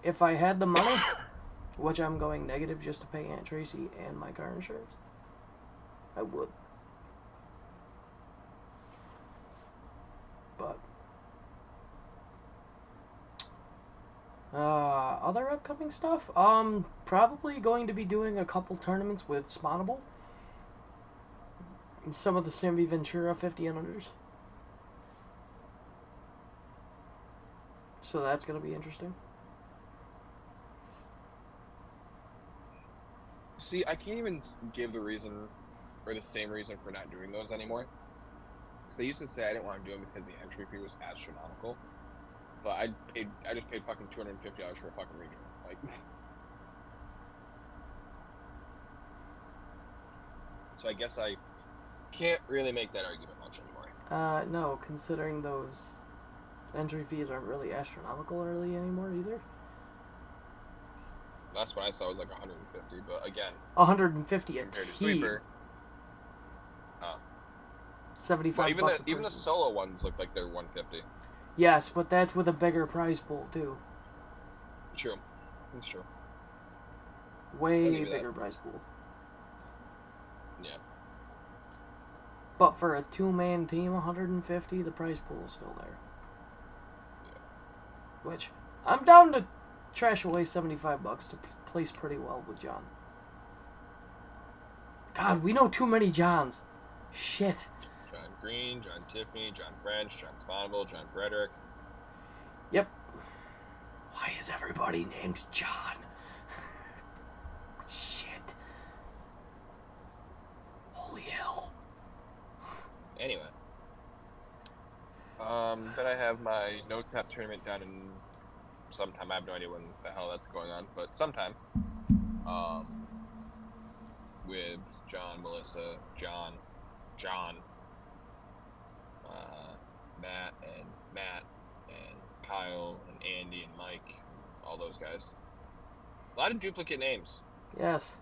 If I had the money, which I'm going negative just to pay Aunt Tracy and my car insurance, I would. But other upcoming stuff, probably going to be doing a couple tournaments with Spawnable and some of the Simbi Ventura 50 and unders. So that's going to be interesting. See, I can't even give the reason, or the same reason for not doing those anymore. Because I used to say I didn't want to do them because the entry fee was astronomical. But I just paid fucking $250 for a fucking regional. Like, so I guess I can't really make that argument much anymore. No, considering those entry fees aren't really astronomical early anymore either. Last one I saw was like 150, but again, 150 a compared to team. sweeper. 75 well, even bucks the a person. solo ones look like they're 150. Yes, but that's with a bigger prize pool too. True, that's true. Way bigger prize pool. Yeah. But for a 2-man team, 150, the prize pool is still there. Yeah. Which I'm down to trash away 75 bucks to place pretty well with John. God, we know too many Johns. Shit. John Green, John Tiffany, John French, John Sponville, John Frederick. Yep. Why is everybody named John? Shit. Holy hell. Anyway. Then I have my no tap tournament down in sometime. I have no idea when the hell that's going on, but sometime. With John, Melissa, John, Matt, and Kyle, and Andy, and Mike, all those guys. A lot of duplicate names. Yes.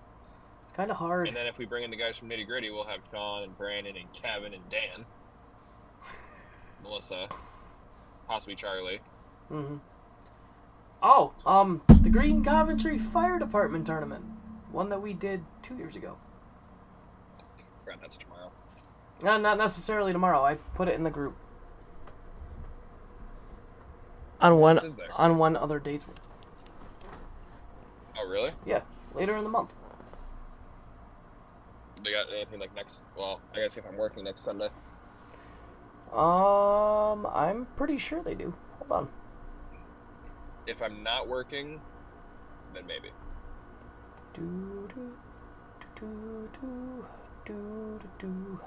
It's kind of hard. And then if we bring in the guys from Nitty Gritty, we'll have Sean and Brandon and Kevin and Dan. Melissa. Possibly Charlie. Mm-hmm. Oh, the Green Coventry Fire Department tournament. One that we did 2 years ago. Crap, that's tomorrow. No, not necessarily tomorrow. I put it in the group. On one other dates. Oh, really? Yeah, later in the month. They got anything like next? Well, I guess if I'm working next Sunday. I'm pretty sure they do. Hold on. If I'm not working, then maybe. Do do do do do do do.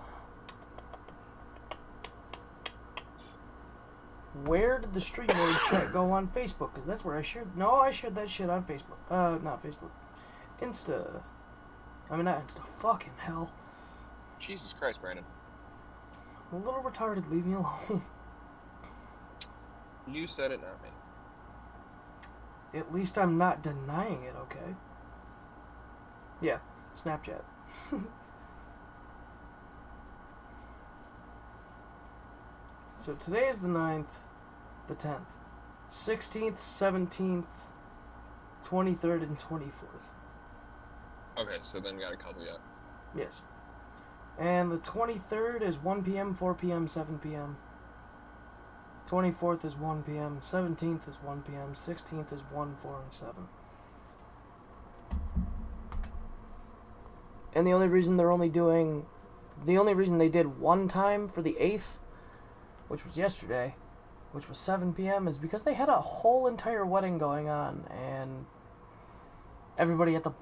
Where did the StreamYard chat go on Facebook? Because that's where I shared. No, I shared that shit on Facebook. Not Facebook. Insta. I mean, not Insta. Fucking hell. Jesus Christ, Brandon. I'm a little retarded. Leave me alone. You said it, not me. At least I'm not denying it, okay? Yeah, Snapchat. So today is the 9th, the 10th, 16th, 17th, 23rd, and 24th. Okay, so then we got a couple yet. Yes. And the 23rd is 1 p.m., 4 p.m., 7 p.m. 24th is 1 p.m., 17th is 1 p.m., 16th is 1, 4, and 7. And the only reason they did one time for the 8th, which was yesterday, which was 7 p.m., is because they had a whole entire wedding going on, and everybody at the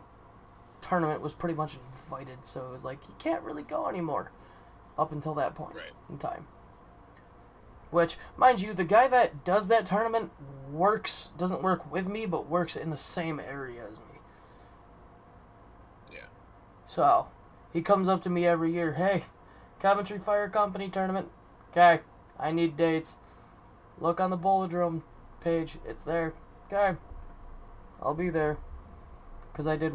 tournament was pretty much invited, so it was like, you can't really go anymore up until that point in time. Which, mind you, the guy that does that tournament doesn't work with me, but works in the same area as me. Yeah. So, he comes up to me every year, hey, Coventry Fire Company tournament, okay, I need dates. Look on the Bolodrome page, it's there. Okay, I'll be there. Because I did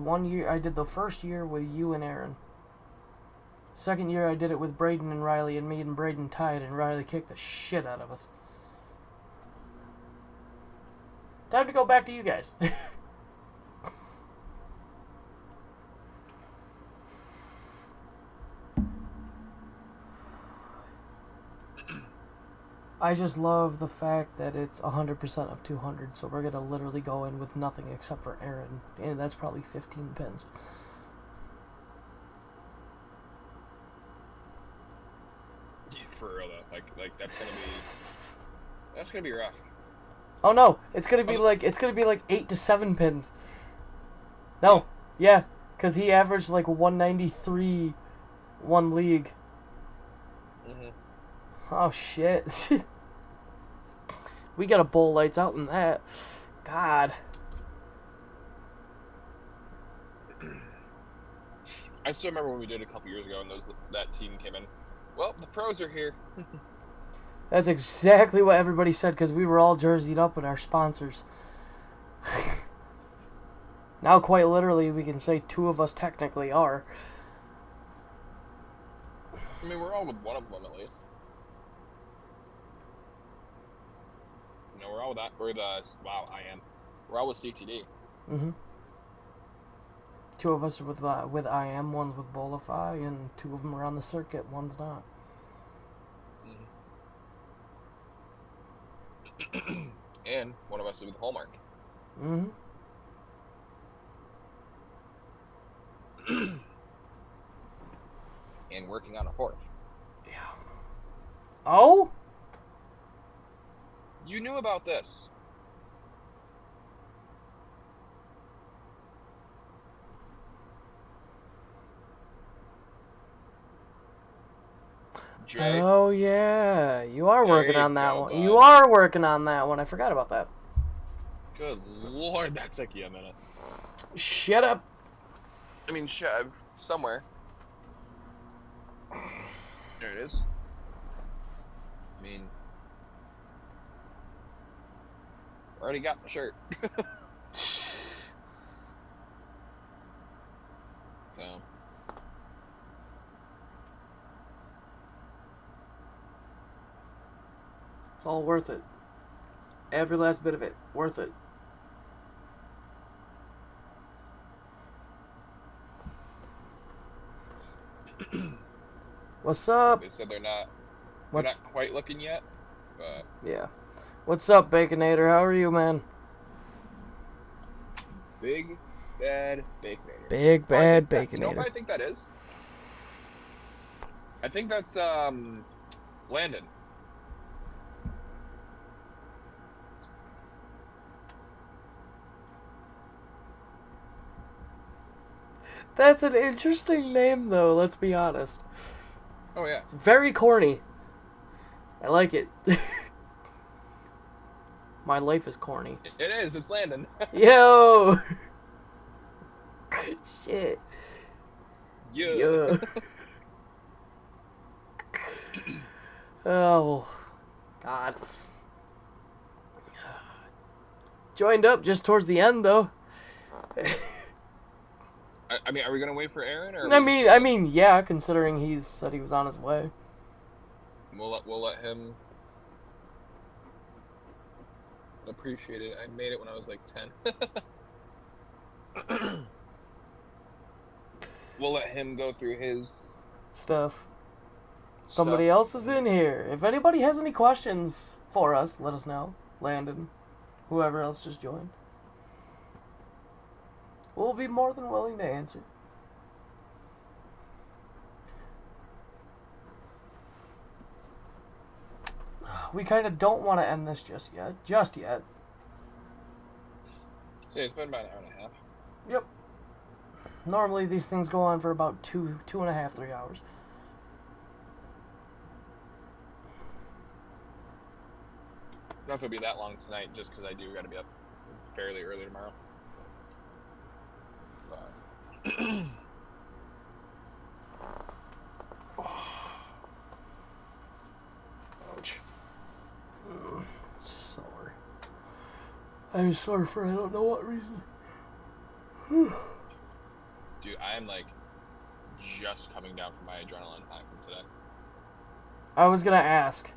the first year with you and Aaron. Second year I did it with Braden and Riley, and me and Braden tied, and Riley kicked the shit out of us. Time to go back to you guys. I just love the fact that it's 100% of 200, so we're going to literally go in with nothing except for Aaron, and that's probably 15 pins. For real though, like that's gonna be rough. Oh no, it's gonna be like 8 to 7 pins. No, yeah, cause he averaged like 193 one league. Oh shit. We gotta bowl lights out in that. God. I still remember when we did it a couple years ago, and that team came in. Well, the pros are here. That's exactly what everybody said, because we were all jerseyed up with our sponsors. Now, quite literally, we can say 2 of us technically are. I mean, we're all with one of them at least. You know, we're all with that. We're all with CTD. Mm-hmm. 2 of us are with IM, one's with Bolify, and 2 of them are on the circuit, one's not. And one of us is with Hallmark. Mm-hmm. And working on a 4th. Yeah. Oh? You knew about this. Jay? Oh yeah, you are working on that one. Bud. You are working on that one. I forgot about that. Good lord, that took you a minute. Shut up. I mean, somewhere. There it is. I mean, already got the shirt. So. It's all worth it. Every last bit of it. Worth it. What's up? They said they're not quite looking yet, but yeah. What's up, Baconator? How are you, man? Big bad Baconator. Big bad Baconator. You know what I think that is? I think that's Landon. That's an interesting name, though, let's be honest. Oh, yeah. It's very corny. I like it. My life is corny. It is. It's Landon. Yo! Shit. Yeah. Oh, God. Joined up just towards the end, though. I mean, are we going to wait for Aaron? Or I mean, yeah, considering he said he was on his way. We'll let him appreciate it. I made it when I was like 10. We'll let him go through his stuff. Somebody else is in here. If anybody has any questions for us, let us know. Landon, whoever else just joined. We'll be more than willing to answer. We kind of don't want to end this just yet. See, it's been about an hour and a half. Yep. Normally these things go on for about 2.5, 3 hours. I don't know if it'll be that long tonight, just because I do got to be up fairly early tomorrow. But... Ouch. Sore. I'm sore for I don't know what reason. Dude, I am like just coming down from my adrenaline high from today. I was gonna ask,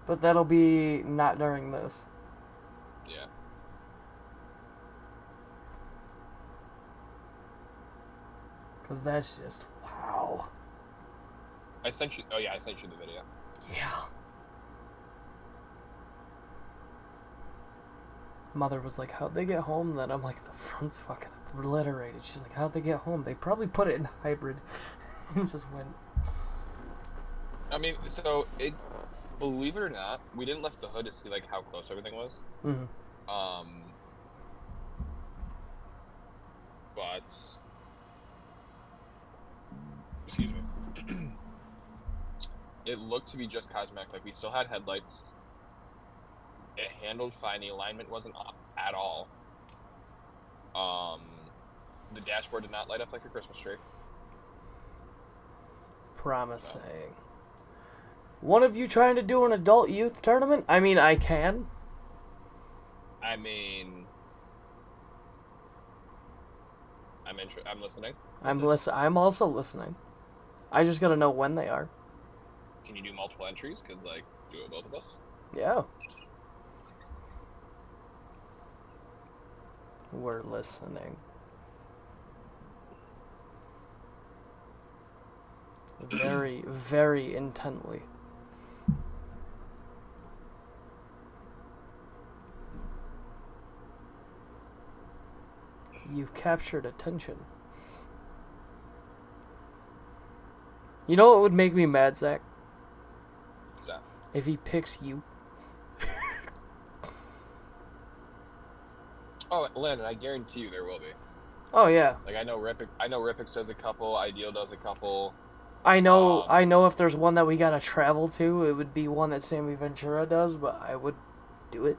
but that'll be not during this. Yeah. Because that's just, wow. I sent you the video. Yeah. Mother was like, how'd they get home then? I'm like, the front's fucking obliterated. She's like, how'd they get home? They probably put it in hybrid and just went. I mean, so believe it or not, we didn't lift the hood to see like how close everything was. Mm-hmm. But excuse me. It looked to be just cosmetic. Like we still had headlights. It handled fine. The alignment wasn't up at all. The dashboard did not light up like a Christmas tree. Promising. One of you trying to do an adult youth tournament? I mean, I can. I mean, I'm listening. I'm also listening. I just gotta know when they are. Can you do multiple entries? Because, like, do it both of us? Yeah. We're listening. Very, very intently. You've captured attention. You know what would make me mad, Zach? What's that? If he picks you. Oh, Landon, I guarantee you there will be. Oh yeah. Like I know Ripix does a couple, Ideal does a couple. I know if there's one that we gotta travel to, it would be one that Sammy Ventura does, but I would do it.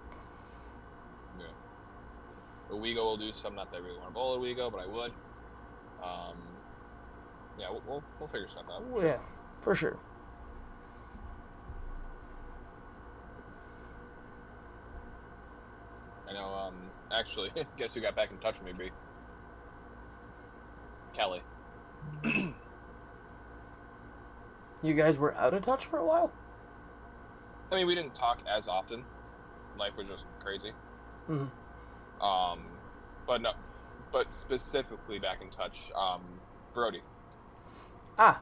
Yeah. Owego will do some, not that I really want to bowl Owego, but I would. Yeah, we'll figure something out. Yeah, for sure. I know, actually, guess who got back in touch with me, B? Kelly. You guys were out of touch for a while? I mean, we didn't talk as often. Life was just crazy. Mm-hmm. But specifically back in touch, Brody. Ah.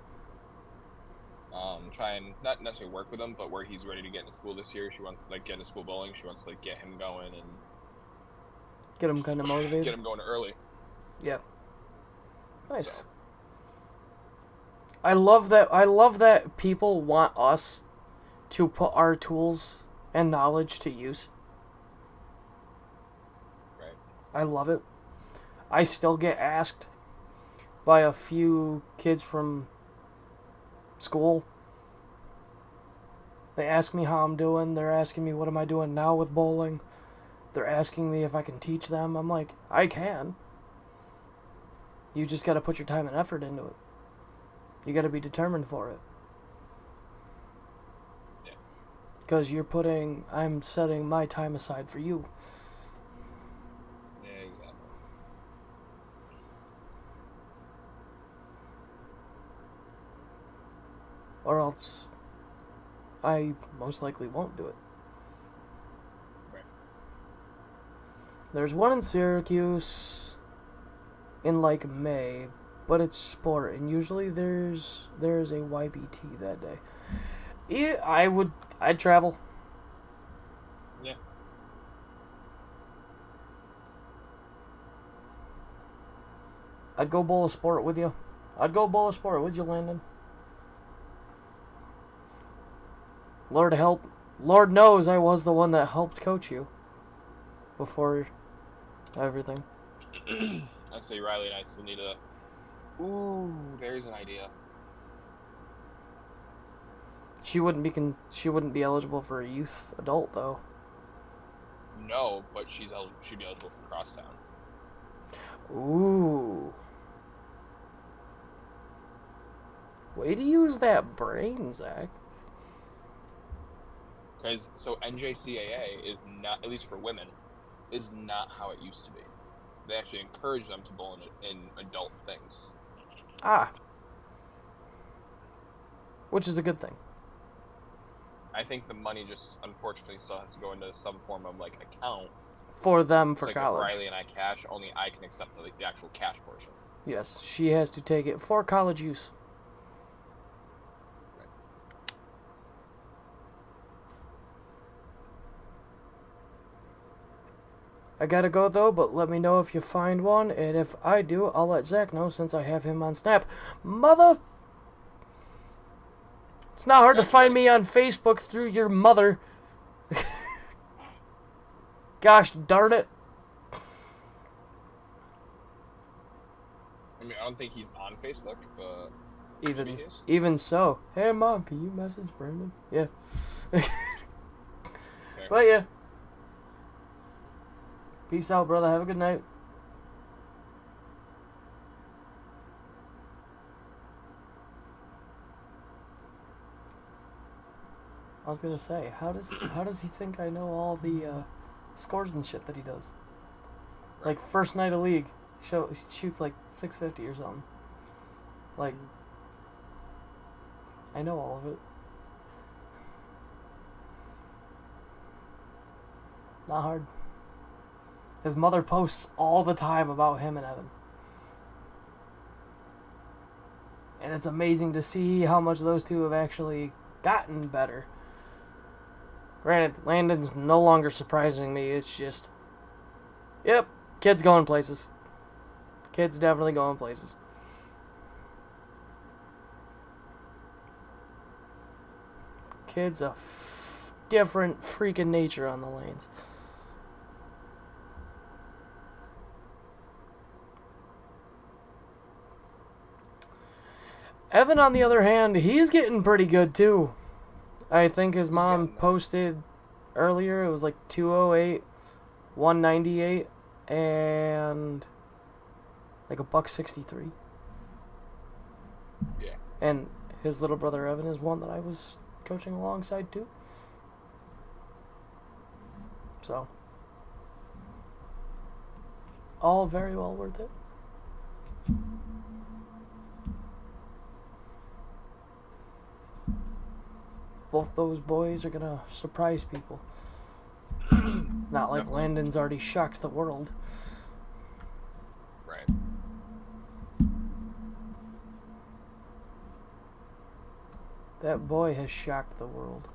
Try and not necessarily work with him, but where he's ready to get into school this year, she wants get into school bowling. She wants to get him going and get him kind of motivated. Get him going early. Yeah. Nice. So. I love that people want us to put our tools and knowledge to use. Right. I love it. I still get asked by a few kids from school. They ask me how I'm doing. They're asking me what am I doing now with bowling. They're asking me if I can teach them. I'm like, I can. You just got to put your time and effort into it. You got to be determined for it. Yeah. Because I'm setting my time aside for you. Yeah, exactly. Or else I most likely won't do it. Right. There's one in Syracuse in like May, but it's sport, and usually there's a YBT that day. Yeah, I'd travel. Yeah. I'd go bowl a sport with you. I'd go bowl a sport with you, Landon. Lord knows I was the one that helped coach you before everything. I'd say Riley and I still need a... Ooh, there's an idea. She wouldn't be eligible for a youth adult though. No, but she'd be eligible for Crosstown. Ooh. Way to use that brain, Zach. Because, so NJCAA is not, at least for women, is not how it used to be. They actually encourage them to bowl in adult things. Ah. Which is a good thing. I think the money just, unfortunately, still has to go into some form of, like, account. For them, for like college. If Riley and I cash, only I can accept the actual cash portion. Yes, she has to take it for college use. Right. I gotta go though, but let me know if you find one, and if I do, I'll let Zach know since I have him on Snap. Mother... It's not hard to find me on Facebook through your mother. Gosh darn it. I mean, I don't think he's on Facebook, but... Even so. Hey, Mom, can you message Brandon? Yeah. Okay. But yeah. Peace out, brother. Have a good night. I was gonna say, how does he think I know all the scores and shit that he does? Like first night of league, shoots like 650 or something. Like, I know all of it. Not hard. His mother posts all the time about him and Evan. And it's amazing to see how much those two have actually gotten better. Granted, Landon's no longer surprising me. It's just, yep, kid's going places. Kid's definitely going places. Kid's a different freaking nature on the lanes. Evan, on the other hand, he's getting pretty good too. I think his mom posted earlier, it was like 208, 198, and like $163. Yeah. And his little brother Evan is one that I was coaching alongside too. So, all very well worth it. Both those boys are gonna surprise people. Not like Definitely. Landon's already shocked the world. Right. That boy has shocked the world.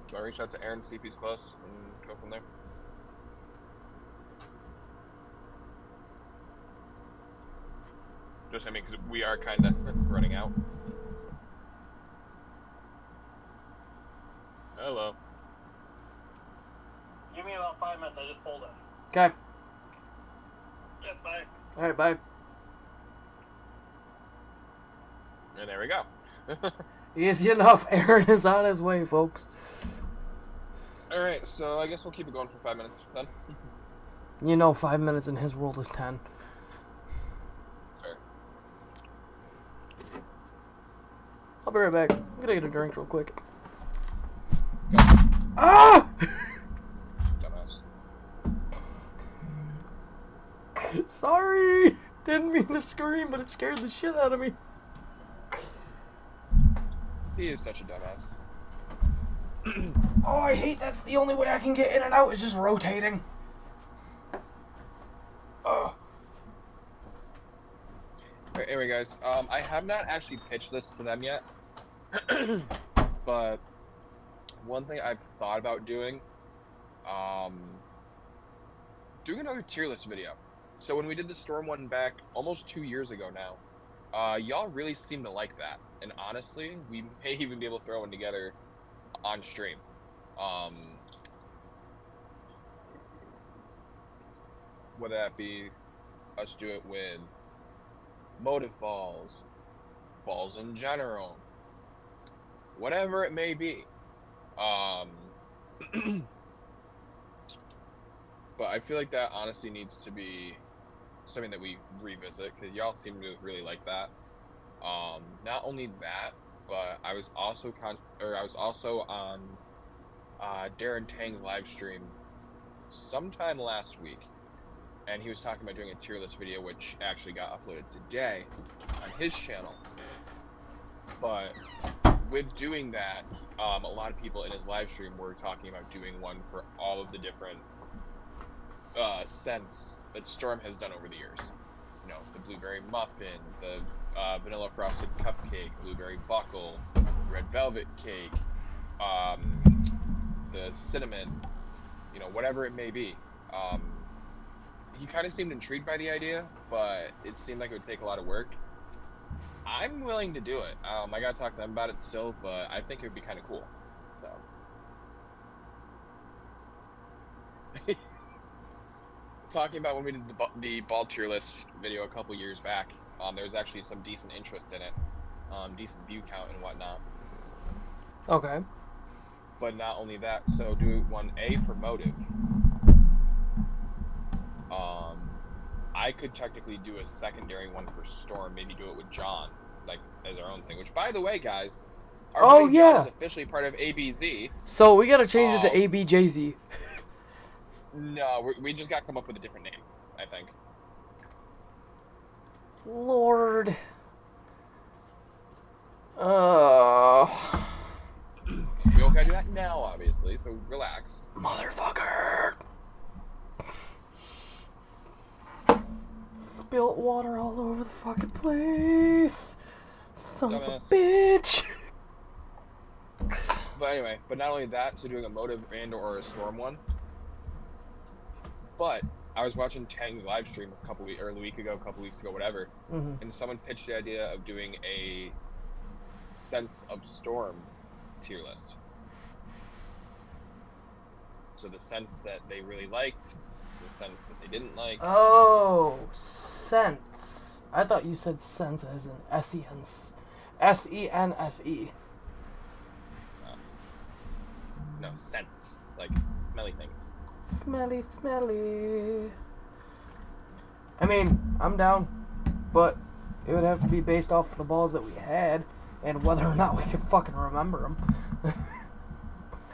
So I reach out to Aaron, see if he's close, and go from there. Just, I mean, because we are kind of running out. Hello. Give me a about 5 minutes. I just pulled in. Okay. Yeah, bye. All right, bye. And there we go. Easy enough. Aaron is on his way, folks. Alright, so I guess we'll keep it going for 5 minutes then. You know 5 minutes in his world is 10. Fair. I'll be right back. I'm gonna get a drink real quick. Go. Ah! Dumbass. Sorry! Didn't mean to scream, but it scared the shit out of me. He is such a dumbass. Oh, I hate that's the only way I can get in and out is just rotating. Ugh. Alright, anyway, guys, I have not actually pitched this to them yet, but one thing I've thought about doing another tier list video. So when we did the Storm one back almost 2 years ago now, y'all really seem to like that, and honestly, we may even be able to throw one together on stream. Whether that be us do it with motive balls, balls in general, whatever it may be. But I feel like that honestly needs to be something that we revisit, because y'all seem to really like that. Not only that, but I was also on Darren Tang's live stream sometime last week, and he was talking about doing a tier list video, which actually got uploaded today on his channel. But with doing that, a lot of people in his live stream were talking about doing one for all of the different scents that Storm has done over the years. You know, the blueberry muffin, the vanilla frosted cupcake, blueberry buckle, red velvet cake, the cinnamon, you know, whatever it may be. He kind of seemed intrigued by the idea, but it seemed like it would take a lot of work. I'm willing to do it. I gotta talk to them about it still, but I think it would be kind of cool. So. Talking about when we did the ball tier list video a couple years back, there was actually some decent interest in it, decent view count and whatnot. Okay. But not only that, so do one A for motive. I could technically do a secondary one for Storm, maybe do it with John, like as our own thing. Which, by the way, guys, our buddy John is officially part of ABZ. So we gotta change it to ABJZ. No, we just got to come up with a different name, I think. Lord. We don't gotta do that now, obviously, so relax. Motherfucker. Spilt water all over the fucking place. Son of a bitch. But anyway, but not only that, so doing a motive and or a Storm one. But I was watching Tang's live stream a couple weeks ago, whatever, and someone pitched the idea of doing a sense of Storm tier list. So the sense that they really liked, the sense that they didn't like. Oh, sense. I thought you said sense as in S-E-N-S-E. S-E-N-S-E. No, sense, like smelly things. Smelly, smelly. I mean, I'm down, but it would have to be based off the balls that we had and whether or not we could fucking remember them.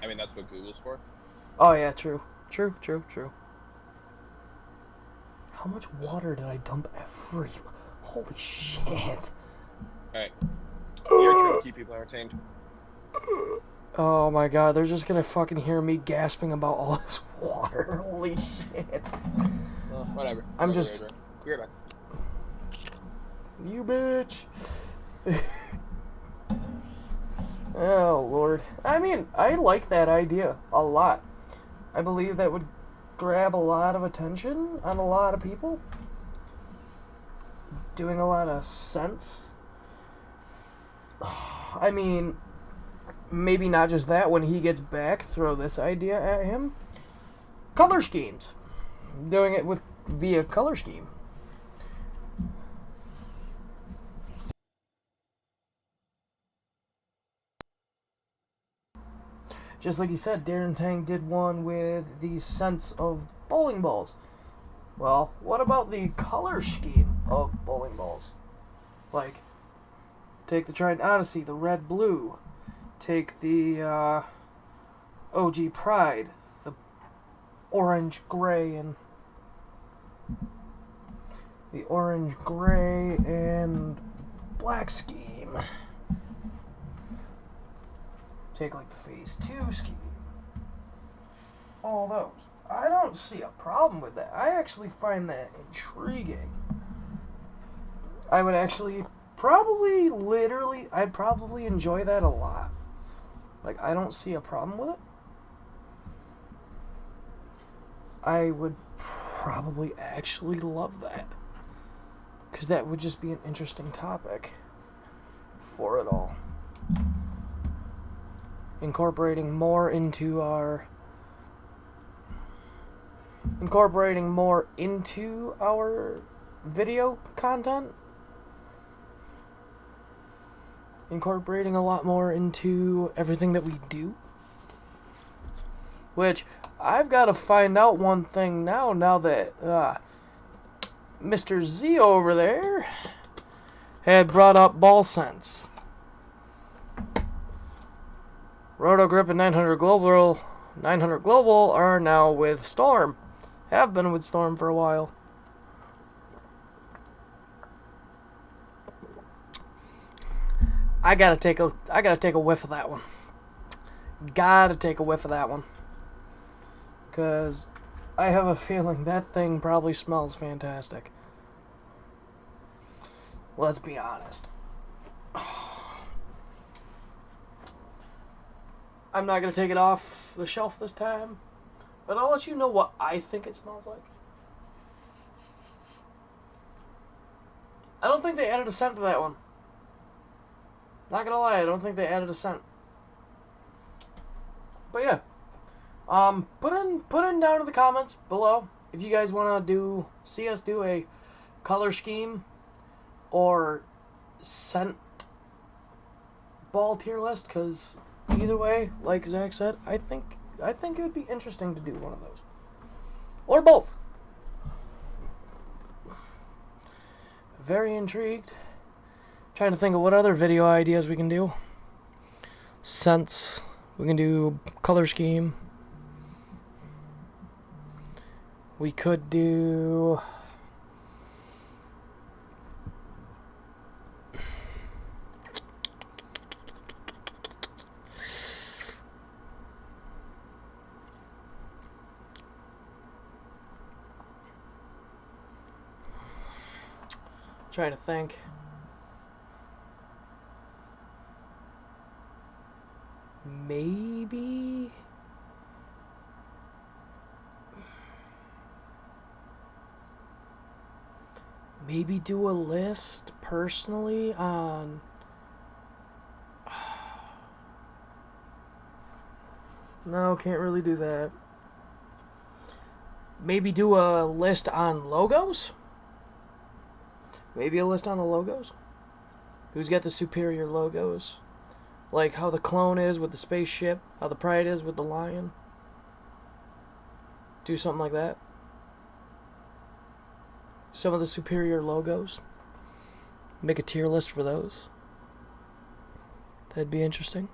I mean, that's what Google's for. Oh, yeah, true. True. How much water did I dump every... Holy shit. Alright. Your turn to keep people entertained. Oh my god, they're just gonna fucking hear me gasping about all this water. Holy shit. Whatever. I'm just... Be right back. You bitch. Oh, Lord. I mean, I like that idea a lot. I believe that would grab a lot of attention on a lot of people. Doing a lot of sense. I mean... Maybe not just that, when he gets back, throw this idea at him. color schemes. Doing it via color scheme. Just like you said, Darren Tang did one with the scents of bowling balls. Well, what about the color scheme of bowling balls? Like, take the Trident Odyssey, the red-blue. Take the OG Pride, the orange-gray and black scheme. Take like the Phase 2 scheme. All those. I don't see a problem with that. I actually find that intriguing. I would actually I'd probably enjoy that a lot. Like, I don't see a problem with it. I would probably actually love that. Because that would just be an interesting topic for it all. Incorporating more into our video content. Incorporating a lot more into everything that we do. Which, I've got to find out one thing now that Mr. Z over there had brought up ball scents. Roto Grip and 900 Global are now with Storm. Have been with Storm for a while. I gotta take a whiff of that one. Gotta take a whiff of that one. 'Cause I have a feeling that thing probably smells fantastic. Let's be honest. I'm not going to take it off the shelf this time, but I'll let you know what I think it smells like. I don't think they added a scent to that one. Not going to lie, I don't think they added a scent. But yeah. Put in down in the comments below if you guys want to see us do a color scheme or scent ball tier list, because either way, like Zach said, I think it would be interesting to do one of those. Or both. Very intrigued. Trying to think of what other video ideas we can do. Scents. We can do color scheme. We could do... Trying to think. Maybe do a list personally on no, can't really do that. Maybe do a list on logos. Maybe a list on the logos. Who's got the superior logos? Like how the clone is with the spaceship, how the Pride is with the lion. Do something like that. Some of the superior logos. Make a tier list for those. That'd be interesting.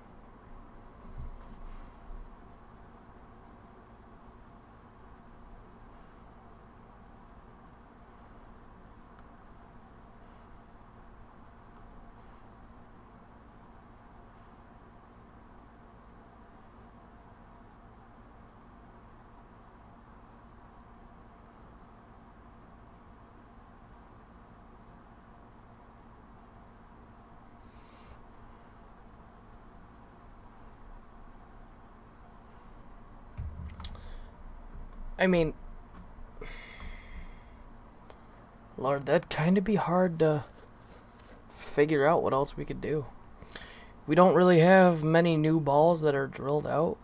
I mean, Lord, that'd kind of be hard to figure out what else we could do. We don't really have many new balls that are drilled out.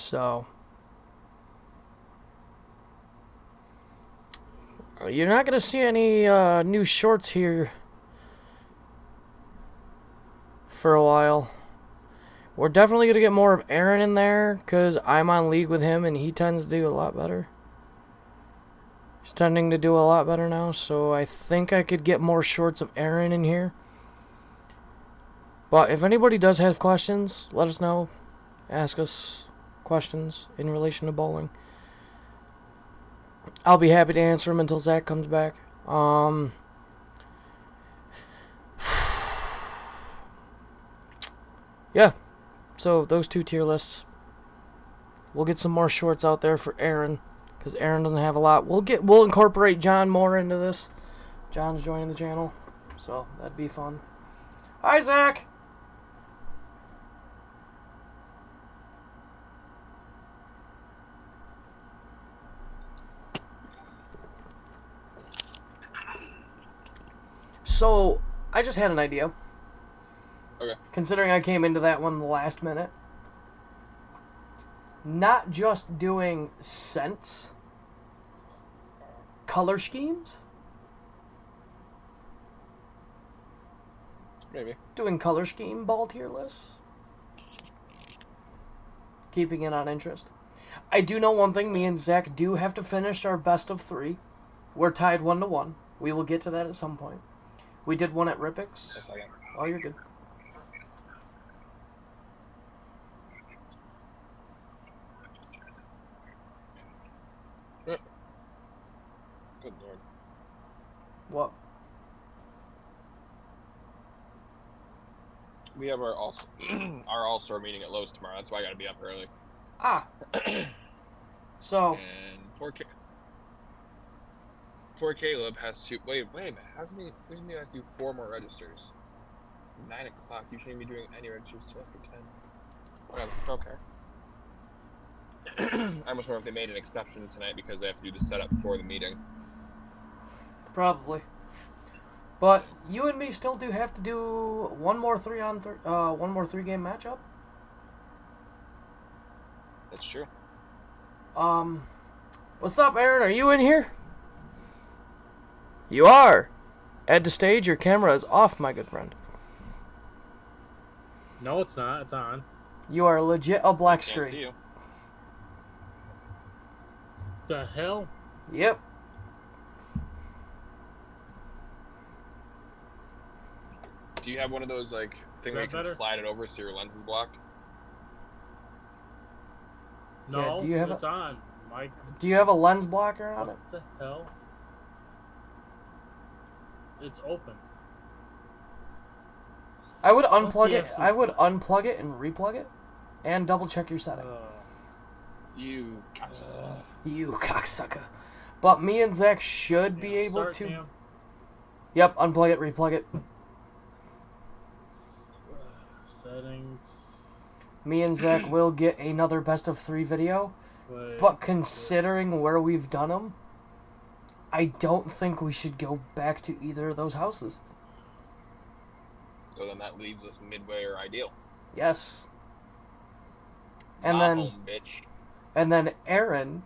So you're not gonna see any new shorts here for a while. We're definitely gonna get more of Aaron in there because I'm on league with him and he tends to do a lot better. He's tending to do a lot better now, so I think I could get more shorts of Aaron in here. But if anybody does have questions, let us know. Ask us questions in relation to bowling. I'll be happy to answer them until Zach comes back. Yeah. So those 2 tier lists. We'll get some more shorts out there for Aaron, because Aaron doesn't have a lot. We'll incorporate John more into this. John's joining the channel, so that'd be fun. Hi, Zach. So I just had an idea. Okay. Considering I came into that one the last minute. Not just doing scents. Color schemes? Maybe. Doing color scheme ball tier lists. Keeping it on interest. I do know one thing, me and Zach do have to finish our best of 3. We're tied 1-1. We will get to that at some point. We did one at Rippix. Oh, you're good. Good lord. What? We have our all-star meeting at Lowe's tomorrow. That's why I gotta be up early. Ah. So. And poor Caleb has to wait a minute. Hasn't he? We need to do 4 more registers. 9 o'clock. You shouldn't be doing any registers till after 10. Whatever. Okay. I almost wonder if they made an exception tonight because they have to do the setup before the meeting. Probably. But you and me still do have to do one more 3-game matchup. That's true. What's up, Aaron? Are you in here? You are. Add to stage. Your camera is off, my good friend. No, it's not. It's on. You are legit a black Can't screen. see you. The hell? Yep. Do you have one of those like thing where you can slide it over so your lens is blocked? No, Yeah, do you have it's on. Mike. Do you have a lens blocker on it? What the hell? It's open. I would unplug it. TFC? I would unplug it and replug it, and double check your setting. You cocksucker. You cocksucker. But me and Zach should be able start, to. Cam. Yep, unplug it, replug it. Settings. Me and Zach will get another best of 3 video. Wait, But considering where we've done them, I don't think we should go back to either of those houses. So then that leaves us midway or ideal. Yes. And Not then home, bitch. and then Aaron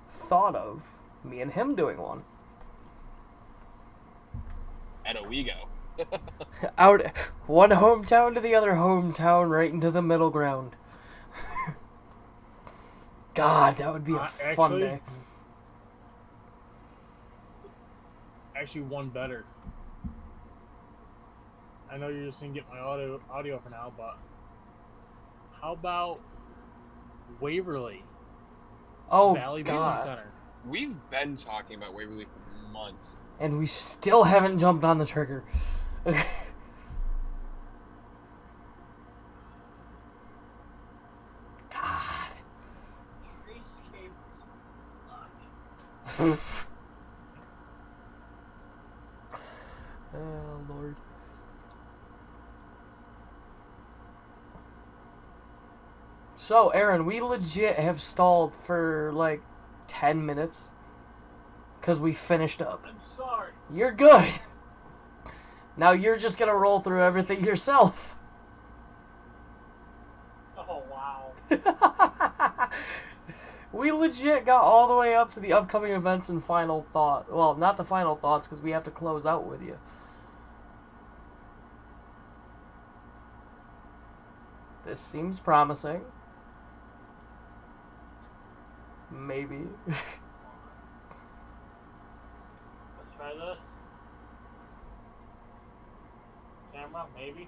thought of me and him doing one. And a we go. Out one hometown to the other hometown, right into the middle ground. God, that would be a fun day. Actually, one better. I know you're just gonna get my audio for now, but how about Waverly? Oh Valley God! Bathing Center. We've been talking about Waverly for months. And we still haven't jumped on the trigger. God. Trace cables. Oh Lord. So, Aaron, we legit have stalled for like 10 minutes because we finished up. I'm sorry. You're good. Now you're just gonna roll through everything yourself. Oh wow. We legit got all the way up to the upcoming events and final thought. Well, not the final thoughts, because we have to close out with you. This seems promising. Maybe. Let's try this. Camera, maybe.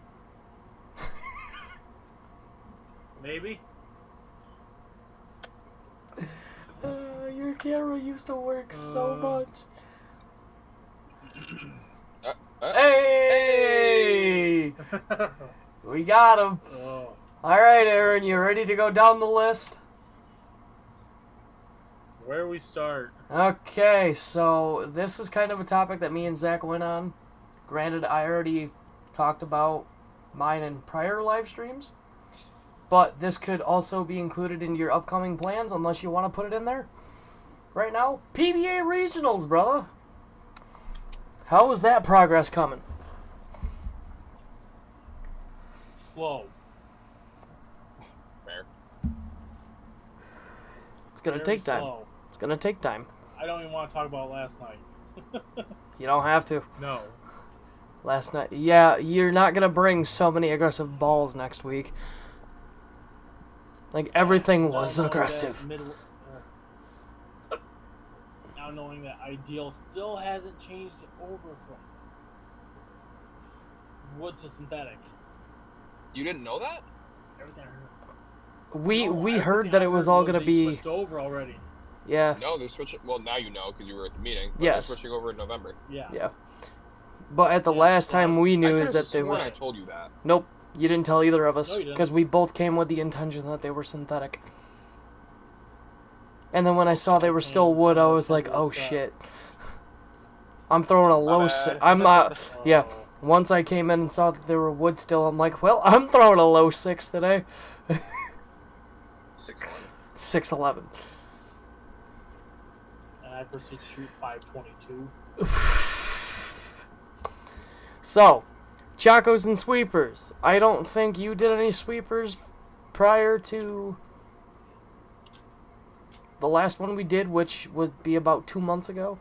Maybe. Your camera used to work so much. Hey! We got him. Oh. Alright, Aaron, you ready to go down the list? Where we start? Okay, so this is kind of a topic that me and Zach went on. Granted, I already talked about mine in prior live streams, but this could also be included in your upcoming plans unless you want to put it in there. Right now, PBA Regionals, brother. How is that progress coming? Slow. Fair. It's gonna Very take time. slow. It's gonna take time. I don't even want to talk about last night. You don't have to. No. Last night, yeah, you're not gonna bring so many aggressive balls next week. Like everything was Now knowing aggressive. that now knowing that Ideal still hasn't changed it over from wood to synthetic. You didn't know that? Everything I heard. We No, heard everything that I it was heard all gonna they be switched over already. yeah, No, they're switching. Well, now you know because you were at the meeting. But Yes. They're switching over in November. Yeah. yeah. But at the Yeah, last so time we I knew is could've that they sworn were. I told you that. Nope, you didn't tell either of us No, you didn't. because we both came with the intention that they were synthetic. And then when I saw they were still wood, I was like, oh shit. I'm throwing a low bad. six. I'm not. Yeah. Oh. Once I came in and saw that they were wood still, I'm like, well, I'm throwing a low 6 today. 6-1. 6'11". And I proceed to shoot 522. So, Chacos and sweepers. I don't think you did any sweepers prior to the last one we did, which would be about 2 months ago.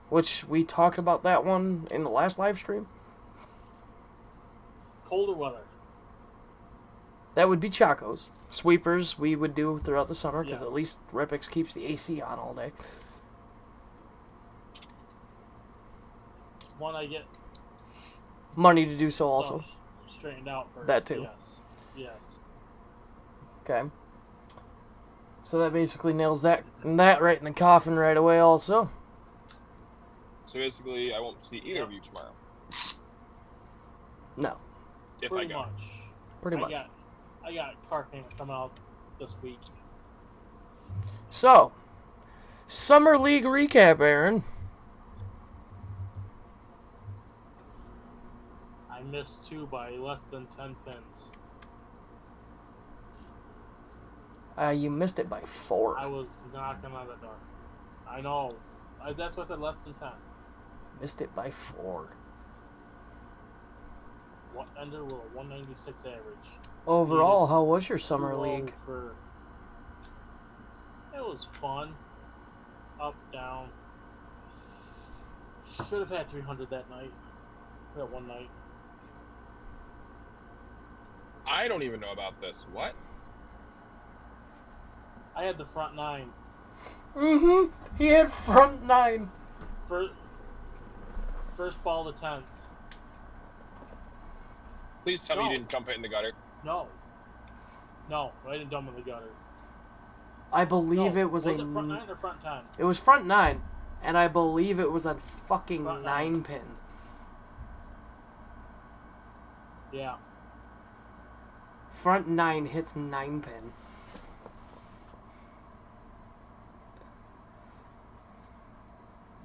Which we talked about that one in the last live stream. Colder weather. That would be Chacos. Sweepers we would do throughout the summer because Yes. at least Ripix keeps the AC on all day. One I get Money to do so also. stuff straightened out first. That too. Yes. Yes. Okay. So that basically nails that right in the coffin right away also. So basically, I won't see either of you tomorrow. No, If Pretty I go. much. pretty much. I got car payment coming out this week. So, Summer League recap, Aaron. I missed 2 by less than 10 pins. You missed it by 4. I was knocking on the door. I know. That's why I said less than 10. Missed it by 4. What ended with a 196 average. Overall, how was your Summer Too low League? For... It was fun. Up, down. Should have had 300 that night. That one night. I don't even know about this. What? I had the front 9. Mm-hmm. He had front 9. First ball to 10th. Please tell me No. you didn't dump it in the gutter. No. No, I didn't dump in the gutter. I believe No, it was it a. front 9 or front 10? It was front 9, and I believe it was a fucking Front 9 9. pin. Yeah. Front 9 hits 9 pin.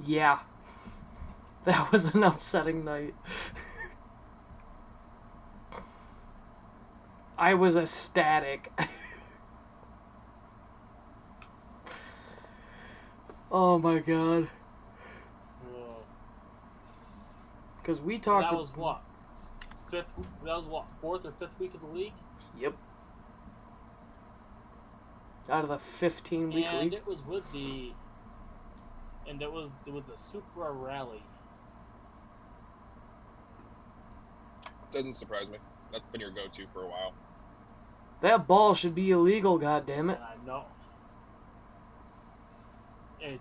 Yeah. That was an upsetting night. I was ecstatic. Oh my god. Ugh. Because we talked. That was what? That was what? 4th or 5th week of the league? Yep. Out of the 15-week And league? it was with the Supra Rally. Doesn't surprise me. That's been your go-to for a while. That ball should be illegal, goddammit. And I know it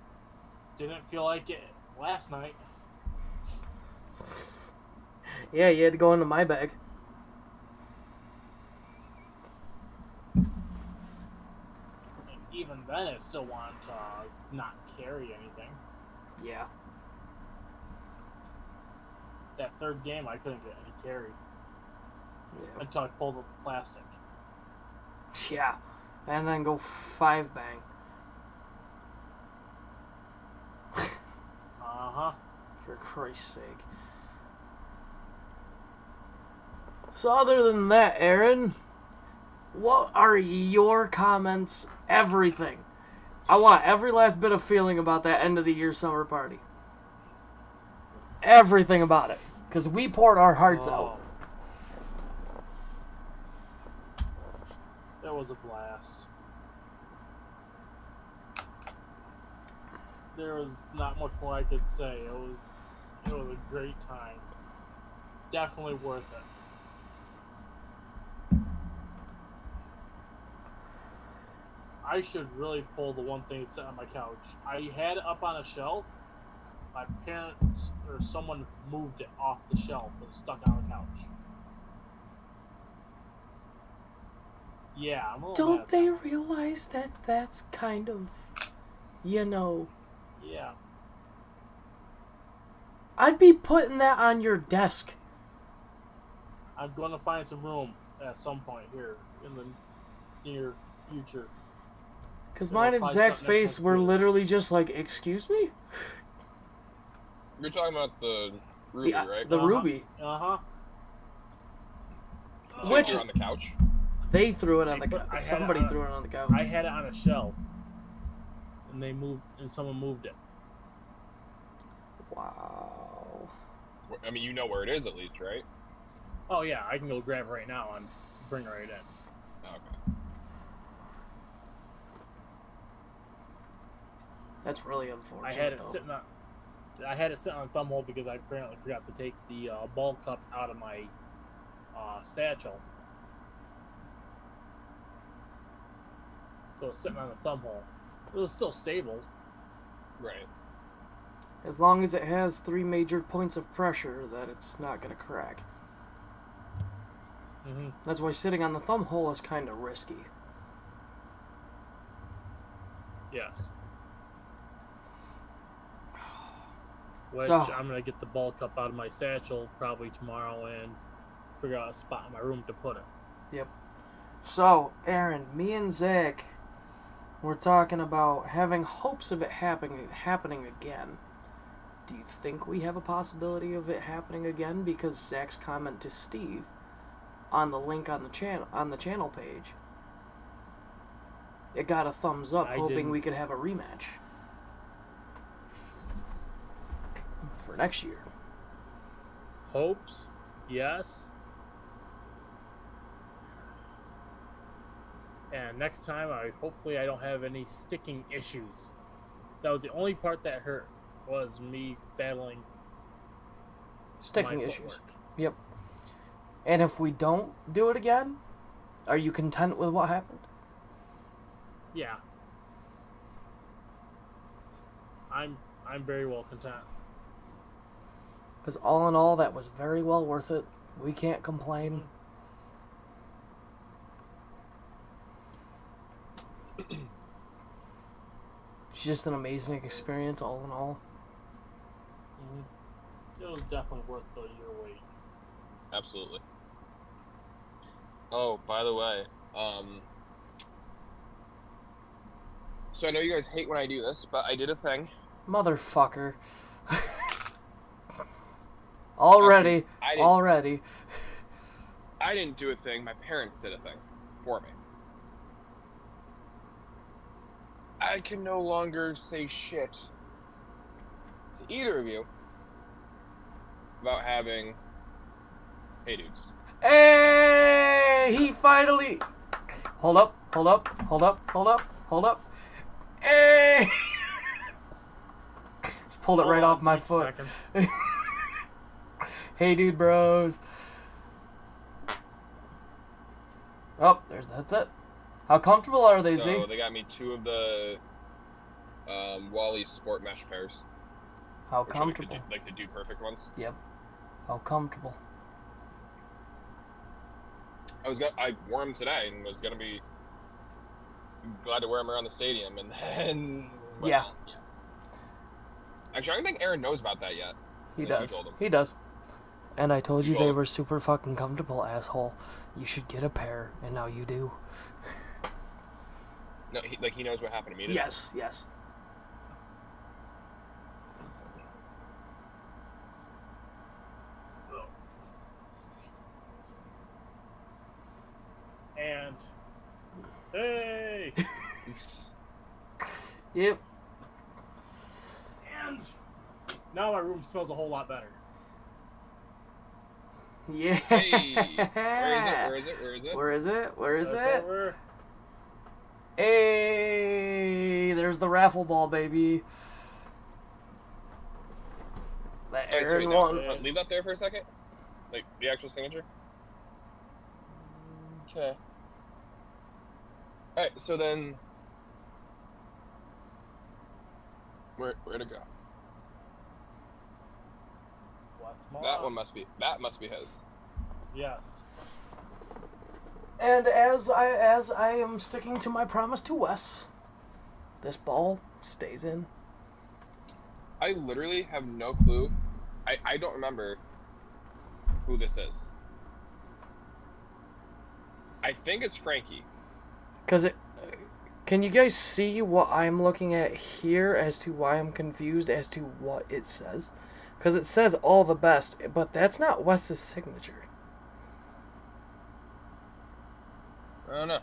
didn't feel like it last night. Yeah, you had to go into my bag. And even then, it still wanted to not carry anything. Yeah. That third game, I couldn't get any carry Yeah. until I pulled up the plastic. Yeah. And then go 5-bang. Uh-huh. For Christ's sake. So other than that, Aaron, what are your comments? Everything. I want every last bit of feeling about that end of the year summer party. Everything about it. Because we poured our hearts out. That was a blast. There was not much more I could say. It was a great time. Definitely worth it. I should really pull the one thing that's sitting on my couch. I had it up on a shelf. My parents or someone moved it off the shelf and stuck it on the couch. Yeah, I'm a little mad Don't at they that. realize that that's kind of, you know... Yeah. I'd be putting that on your desk. I'm going to find some room at some point here in the near future. Because Yeah, mine I'll and probably Zach's start next face month, were too. literally just like, excuse me? You're talking about the Ruby, right? The Ruby. Uh-huh. So Which- you're on the couch? They threw it on They the put- couch. I had it Somebody on- threw it on the couch. I had it on a shelf. And someone moved it. Wow. I mean, you know where it is at least, right? Oh yeah, I can go grab it right now and bring it right in. Okay. That's really unfortunate. I had it though. sitting on a thumb hole because I apparently forgot to take the ball cup out of my satchel. So it's sitting on the thumb hole. It was still stable. Right. As long as it has 3 major points of pressure, that it's not going to crack. Mm-hmm. That's why sitting on the thumb hole is kind of risky. Yes. Which So- I'm gonna get the ball cup out of my satchel probably tomorrow and figure out a spot in my room to put it. So, Aaron, me and Zach were talking about having hopes of it happening again. Do you think we have a possibility of it happening again? Because Zach's comment to Steve on the link on the channel page, it got a thumbs up, I hoping didn't- we could have a rematch for next year. Hopes, yes. And next time, hopefully I don't have any sticking issues. That was the only part that hurt, was me battling Sticking my issues. footwork. Yep. And if we don't do it again, are you content with what happened? Yeah. I'm very well content. Because all in all, that was very well worth it. We can't complain. It's just an amazing experience, all in all. It was definitely worth the year wait. Absolutely. Oh, by the way, so I know you guys hate when I do this, but I did a thing. Motherfucker. Already. Actually, I didn't do a thing. My parents did a thing for me. I can no longer say shit to either of you about having hey dudes. Hey! He finally... Hold up. Hold up. Hey! Just pulled it right off my foot. Seconds. Hey, dude, bros. Oh, there's the headset. How comfortable are they, Z? So they got me 2 of the Wally's Sport Mesh pairs. How Which are comfortable? like the Dude Perfect ones. Yep. How comfortable? I wore them today and was gonna be glad to wear them around the stadium, and then Yeah. Actually, I don't think Aaron knows about that yet. He Unless does. you told him. He does. And I told You you told they him. were super fucking comfortable, asshole. You should get a pair, and now you do. No, he knows what happened to me today. Yes, yes. And hey, Yep. and now my room smells a whole lot better. Yeah. Hey, where is it? Where is it? Where is That's it? over. Hey, there's the raffle ball, baby. The Hey, so Aaron wait, now, one. leave that there for a second. Like the actual signature. Okay. All right. So then, where to go? That one must be his. Yes. And as I am sticking to my promise to Wes, this ball stays in. I literally have no clue. I don't remember who this is. I think it's Frankie. Can you guys see what I'm looking at here as to why I'm confused as to what it says? Because it says all the best, but that's not Wes's signature. I don't know.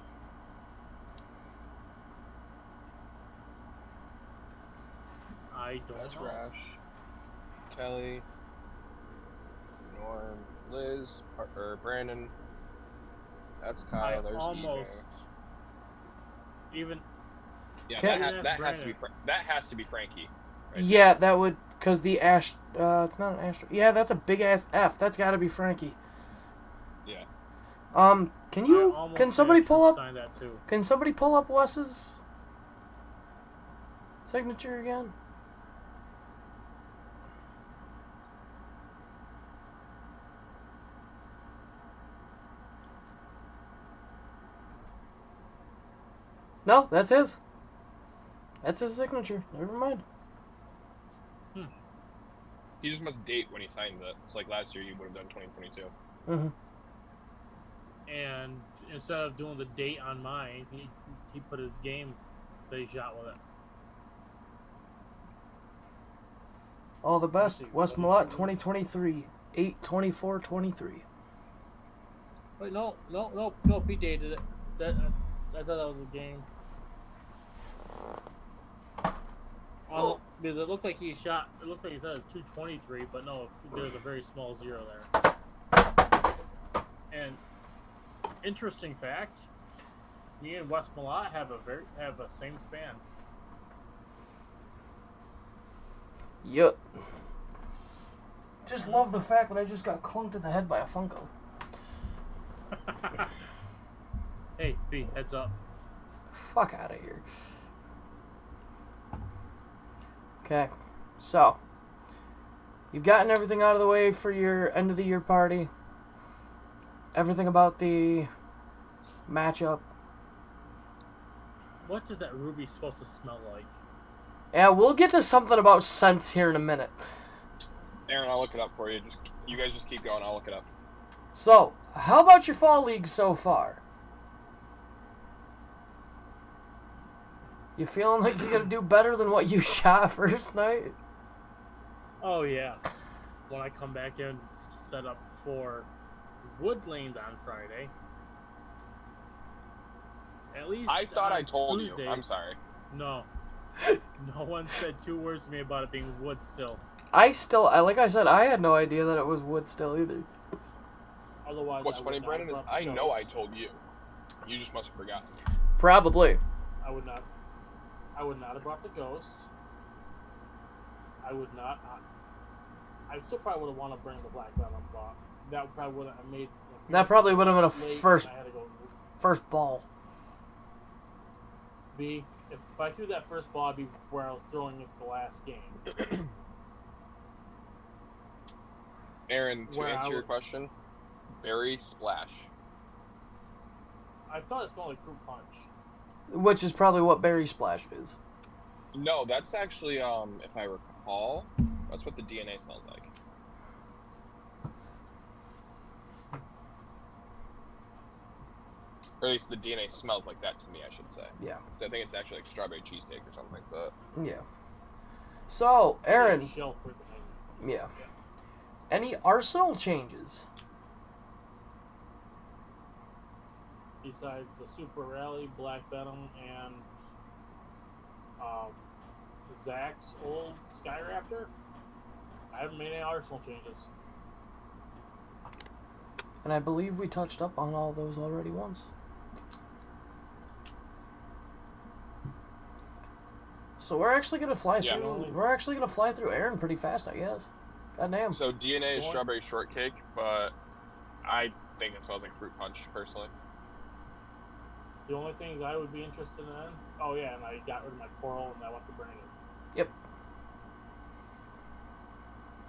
I don't That's know. Rash, Kelly, Norm, Liz, or Brandon. That's Kyle. I There's almost even. Yeah, Can- that has to be that has to be Frankie. Right Yeah, that would, because the Ash, it's not an Astro. Yeah, that's a big ass F. That's got to be Frankie. there. Yeah. Can somebody pull up? Sign that too. Can somebody pull up Wes's signature again? No, that's his. That's his signature. Never mind. He just must date when he signs it. It's like last year, you would have done 2022. Mm-hmm. And instead of doing the date on mine, he put his game that he shot with it. All the best. see, West what Malott is it? 2023. 8/24/23. Wait, no, he dated it. I thought that was a game. Oh, because it looked like he shot. It looked like he said it's 223, but no, there's a very small zero there. And interesting fact, me and West Malott have a same span. Yup. Just love the fact that I just got clunked in the head by a Funko. Hey, B, heads up. Fuck out of here. Okay, so you've gotten everything out of the way for your end of the year party. Everything about the matchup. What is that ruby supposed to smell like? Yeah, we'll get to something about scents here in a minute. Aaron, I'll look it up for you. You guys just keep going. I'll look it up. So, how about your fall league so far? You feeling like you're gonna do better than what you shot first night? Oh yeah. When I come back in, set up for Woodlands on Friday. At least I thought on I told Tuesdays, you. I'm sorry. No. No one said 2 words to me about it being wood still. Like I said, I had no idea that it was wood still either. Otherwise, What's I funny, would not Brandon, is have I brought know I those. told you. You just must have forgotten. Probably. I would not. I would not have brought the Ghost. I would not. I still probably would have wanted to bring the Black Venom, but that probably would have made. That probably would have been a late, first I had to go. first ball. B. If I threw that first ball, I'd be where I was throwing it the last game. Aaron, to Where I answer your would- question, berry splash. I thought it smelled like fruit punch. Which is probably what Berry Splash is. No, that's actually, if I recall, that's what the DNA smells like. Or at least the DNA smells like that to me, I should say. Yeah. I think it's actually like strawberry cheesecake or something, but... Yeah. So, Aaron. Shell fruit thing. Yeah. Any Arsenal changes? Besides the Super Rally, Black Venom, and Zach's old Skyraptor, I haven't made any Arsenal changes. And I believe we touched up on all those already once. So we're actually gonna fly Yeah. through. We're actually gonna fly through Aaron pretty fast, I guess. Goddamn. So DNA is What? strawberry shortcake, but I think it smells like fruit punch, personally. The only things I would be interested in, oh yeah, and I got rid of my coral and I went to Brandon. Yep. I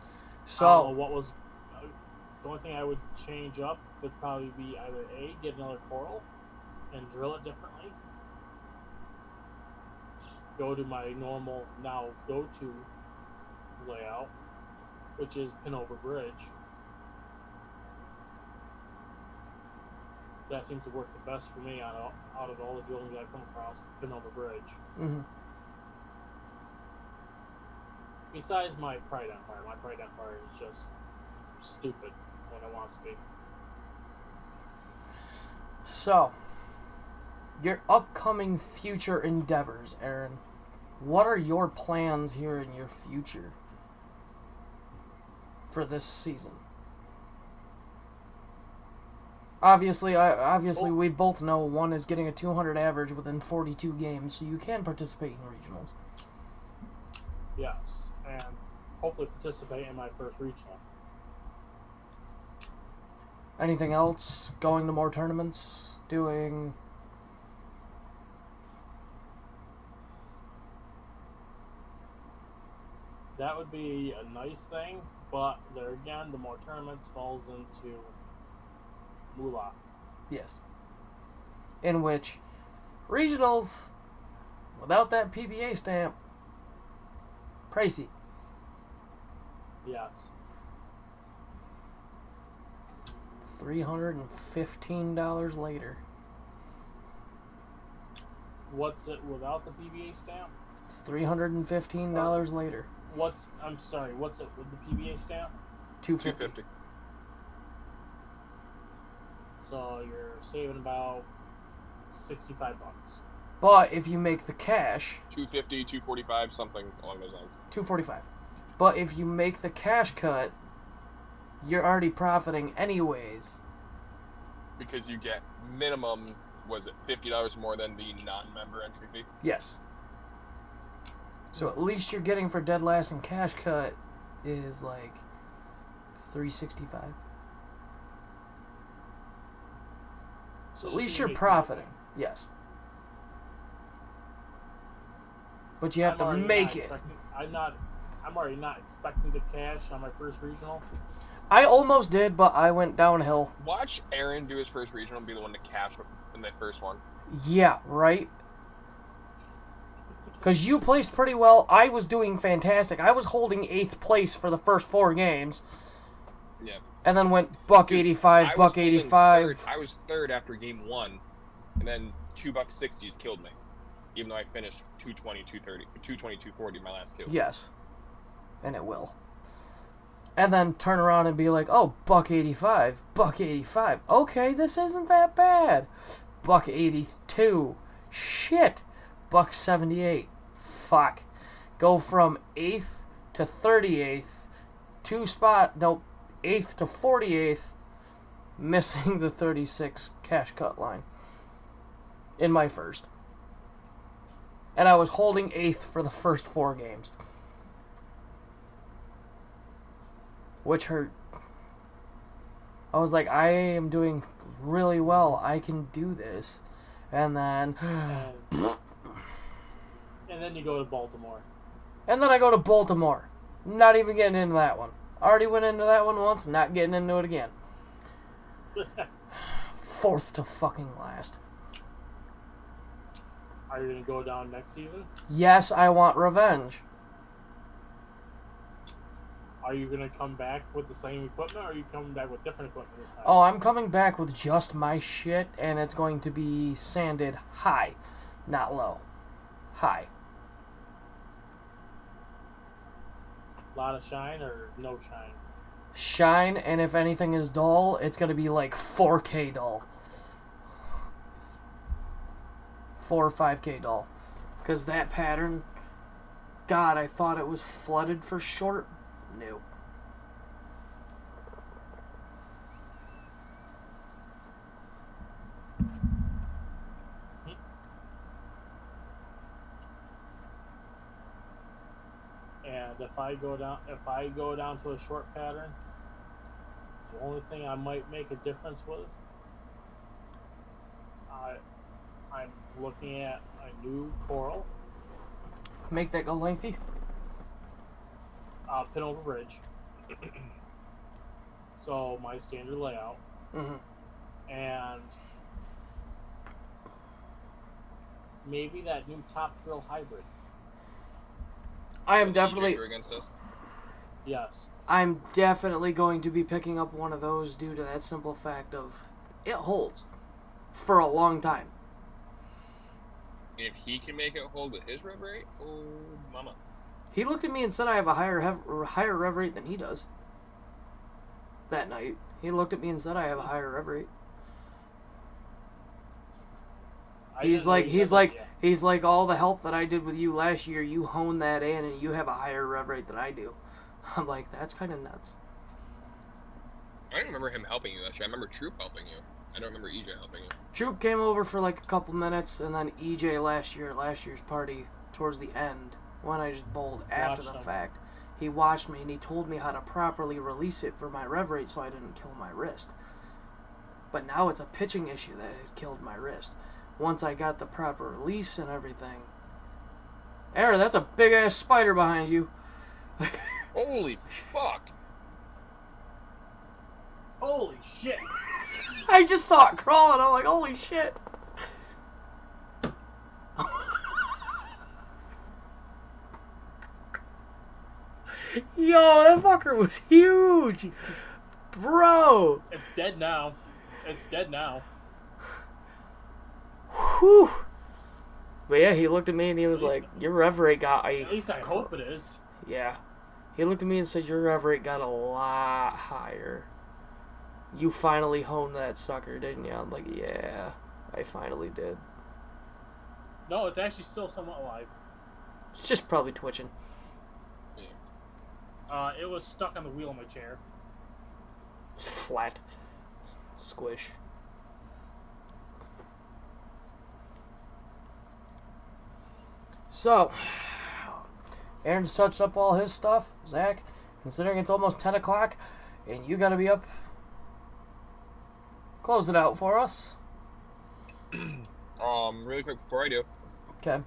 don't know So what was the only thing I would change up would probably be either A, get another coral and drill it differently. Go to my normal now go-to layout, which is pin over bridge. That seems to work the best for me out of all the drilling I've come across, pin over bridge. mhm. Besides my Pride Empire is just stupid when it wants to be. So your upcoming future endeavors, Aaron. What are your plans here in your future for this season? Obviously, we both know one is getting a 200 average within 42 games, so you can participate in regionals. Yes, and hopefully participate in my first regional. Anything else? Going to more tournaments? Doing... That would be a nice thing, but there again, the more tournaments falls into moolah. Yes. In which regionals, without that PBA stamp, pricey. Yes. $315 later. What's it without the PBA stamp? $315 later. What's it with the PBA stamp? $250. $250. So you're saving about $65. But if you make the cash, $250, $245, something along those lines. $245. But if you make the cash cut, you're already profiting anyways. Because you get minimum, was it $50 more than the non-member entry fee? Yes. So at least you're getting for dead last and cash cut is like $365. So at least you're profiting. Yes. But you have to make it. I'm already not expecting to cash on my first regional. I almost did, but I went downhill. Watch Aaron do his first regional and be the one to cash in the first one. Yeah, right? Because you placed pretty well. I was doing fantastic. I was holding 8th place for the first 4 games. Yeah. And then went $1.85, $1.85. I was third after game 1, and then $2.60s killed me. Even though I finished 220, 230, 220, 240 my last two. Yes. And it will. And then turn around and be like, oh, $1.85, $1.85. Okay, this isn't that bad. $1.82. Shit. $1.78. Fuck. Go from 8th to 38th. 8th to 48th. Missing the 36 cash cut line. In my first. and I was holding 8th for the first 4 games. Which hurt. I was like, I am doing really well. I can do this. And then... And then you go to Baltimore. And then I go to Baltimore. Not even getting into that one. Already went into that one once, not getting into it again. 4th to fucking last. Are you going to go down next season? Yes, I want revenge. Are you going to come back with the same equipment, or are you coming back with different equipment this time? Oh, I'm coming back with just my shit, and it's going to be sanded high, not low. High. A lot of shine or no shine? Shine, and if anything is dull, it's going to be like 4K dull. 4 or 5K dull. Because that pattern, God, I thought it was flooded for short. No. And if I go down to a short pattern, the only thing I might make a difference with, I'm looking at a new coral, Make that go lengthy. pin over bridge. So my standard layout, and maybe that new top thrill hybrid. I am definitely... against us. Yes. I'm definitely going to be picking up one of those due to that simple fact of it holds for a long time. If he can make it hold with his rev rate, oh mama. He looked at me and said I have a higher rev rate than he does. That night, he looked at me and said I have a higher rev rate. He's like all the help that I did with you last year. You honed that in, and you have a higher rev rate than I do. I'm like, that's kind of nuts. I don't remember him helping you last year. I remember Troop helping you. I don't remember EJ helping you. Troop came over for like a couple minutes, and then EJ last year's party, towards the end, when I just bowled after the fact, he watched me and he told me how to properly release it for my rev rate so I didn't kill my wrist. But now it's a pitching issue that had killed my wrist. Once I got the proper release and everything. Aaron, that's a big ass spider behind you. Holy fuck! Holy shit! I just saw it crawling. I'm like, holy shit. Yo, that fucker was huge. Bro. It's dead now. It's dead now. Whew. But yeah, he looked at me and he was like, your rev rate got... At least I hope it is. Yeah. He looked at me and said, your rev rate got a lot higher. You finally honed that sucker, didn't you? I'm like, yeah, I finally did. No, it's actually still somewhat alive. It's just probably twitching. It was stuck on the wheel of my chair. Just flat. Squish. So, Aaron's touched up all his stuff. Zach, considering it's almost 10 o'clock, and you gotta be up, close it out for us. Really quick before I do. Okay.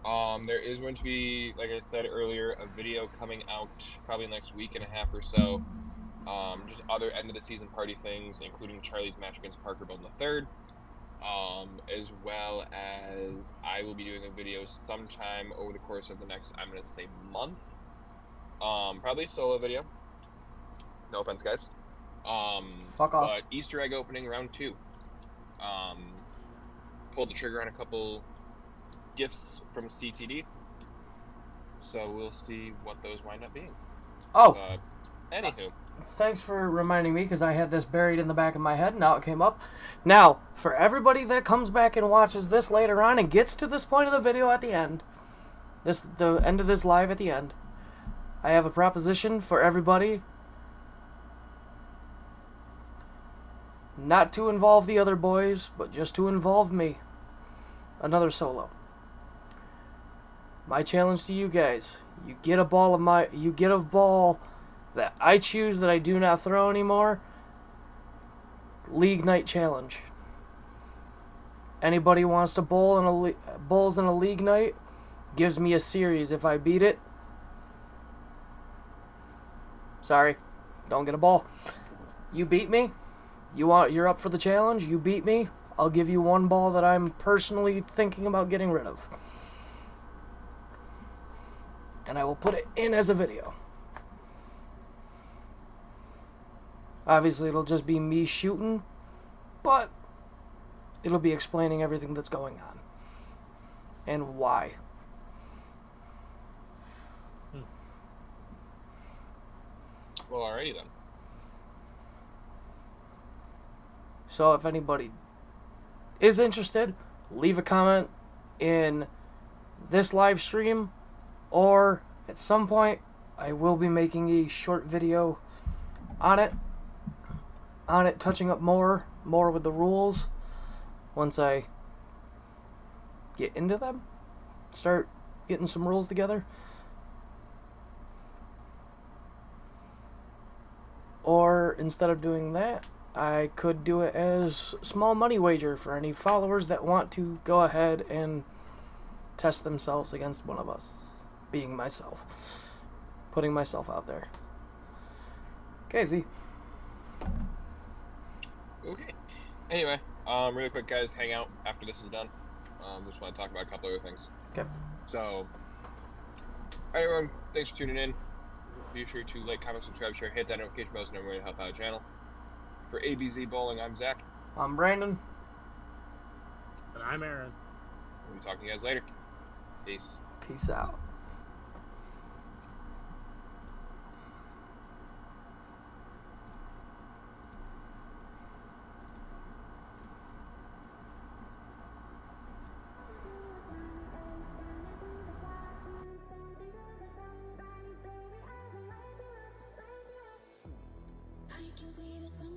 There is going to be, like I said earlier, a video coming out probably next week and a half or so. Just other end of the season party things, including Charlie's match against Parker Bolton III. As well as I will be doing a video sometime over the course of the next, I'm going to say, month. Probably a solo video. No offense, guys. Fuck off. But Easter egg opening round 2. Pulled the trigger on a couple gifts from CTD. So we'll see what those wind up being. Oh. Anywho. Thanks for reminding me, because I had this buried in the back of my head, and now it came up. Now, for everybody that comes back and watches this later on and gets to this point of the video at the end, the end of this live at the end, I have a proposition for everybody. Not to involve the other boys, but just to involve me. Another solo. My challenge to you guys: you get a ball that I choose that I do not throw anymore. League night challenge. Anybody wants to bowl in bowls in a league night, gives me a series. If I beat it, sorry, don't get a ball. You beat me, you're up for the challenge. You beat me, I'll give you one ball that I'm personally thinking about getting rid of, and I will put it in as a video. Obviously, it'll just be me shooting, but it'll be explaining everything that's going on and why. Well, alrighty then. So if anybody is interested, leave a comment in this live stream, or at some point I will be making a short video on it, touching up more with the rules once I get into them, start getting some rules together. Or instead of doing that, I could do it as small money wager for any followers that want to go ahead and test themselves against one of us, being myself, putting myself out there. Casey. Okay. Anyway, really quick, guys, hang out after this is done. Just want to talk about a couple other things. Okay. So, all right, everyone, thanks for tuning in. Be sure to like, comment, subscribe, share, hit that notification bell so no way to help out the channel. For ABZ Bowling, I'm Zach. I'm Brandon. And I'm Aaron. We'll be talking to you guys later. Peace. Peace out. I can see the sun.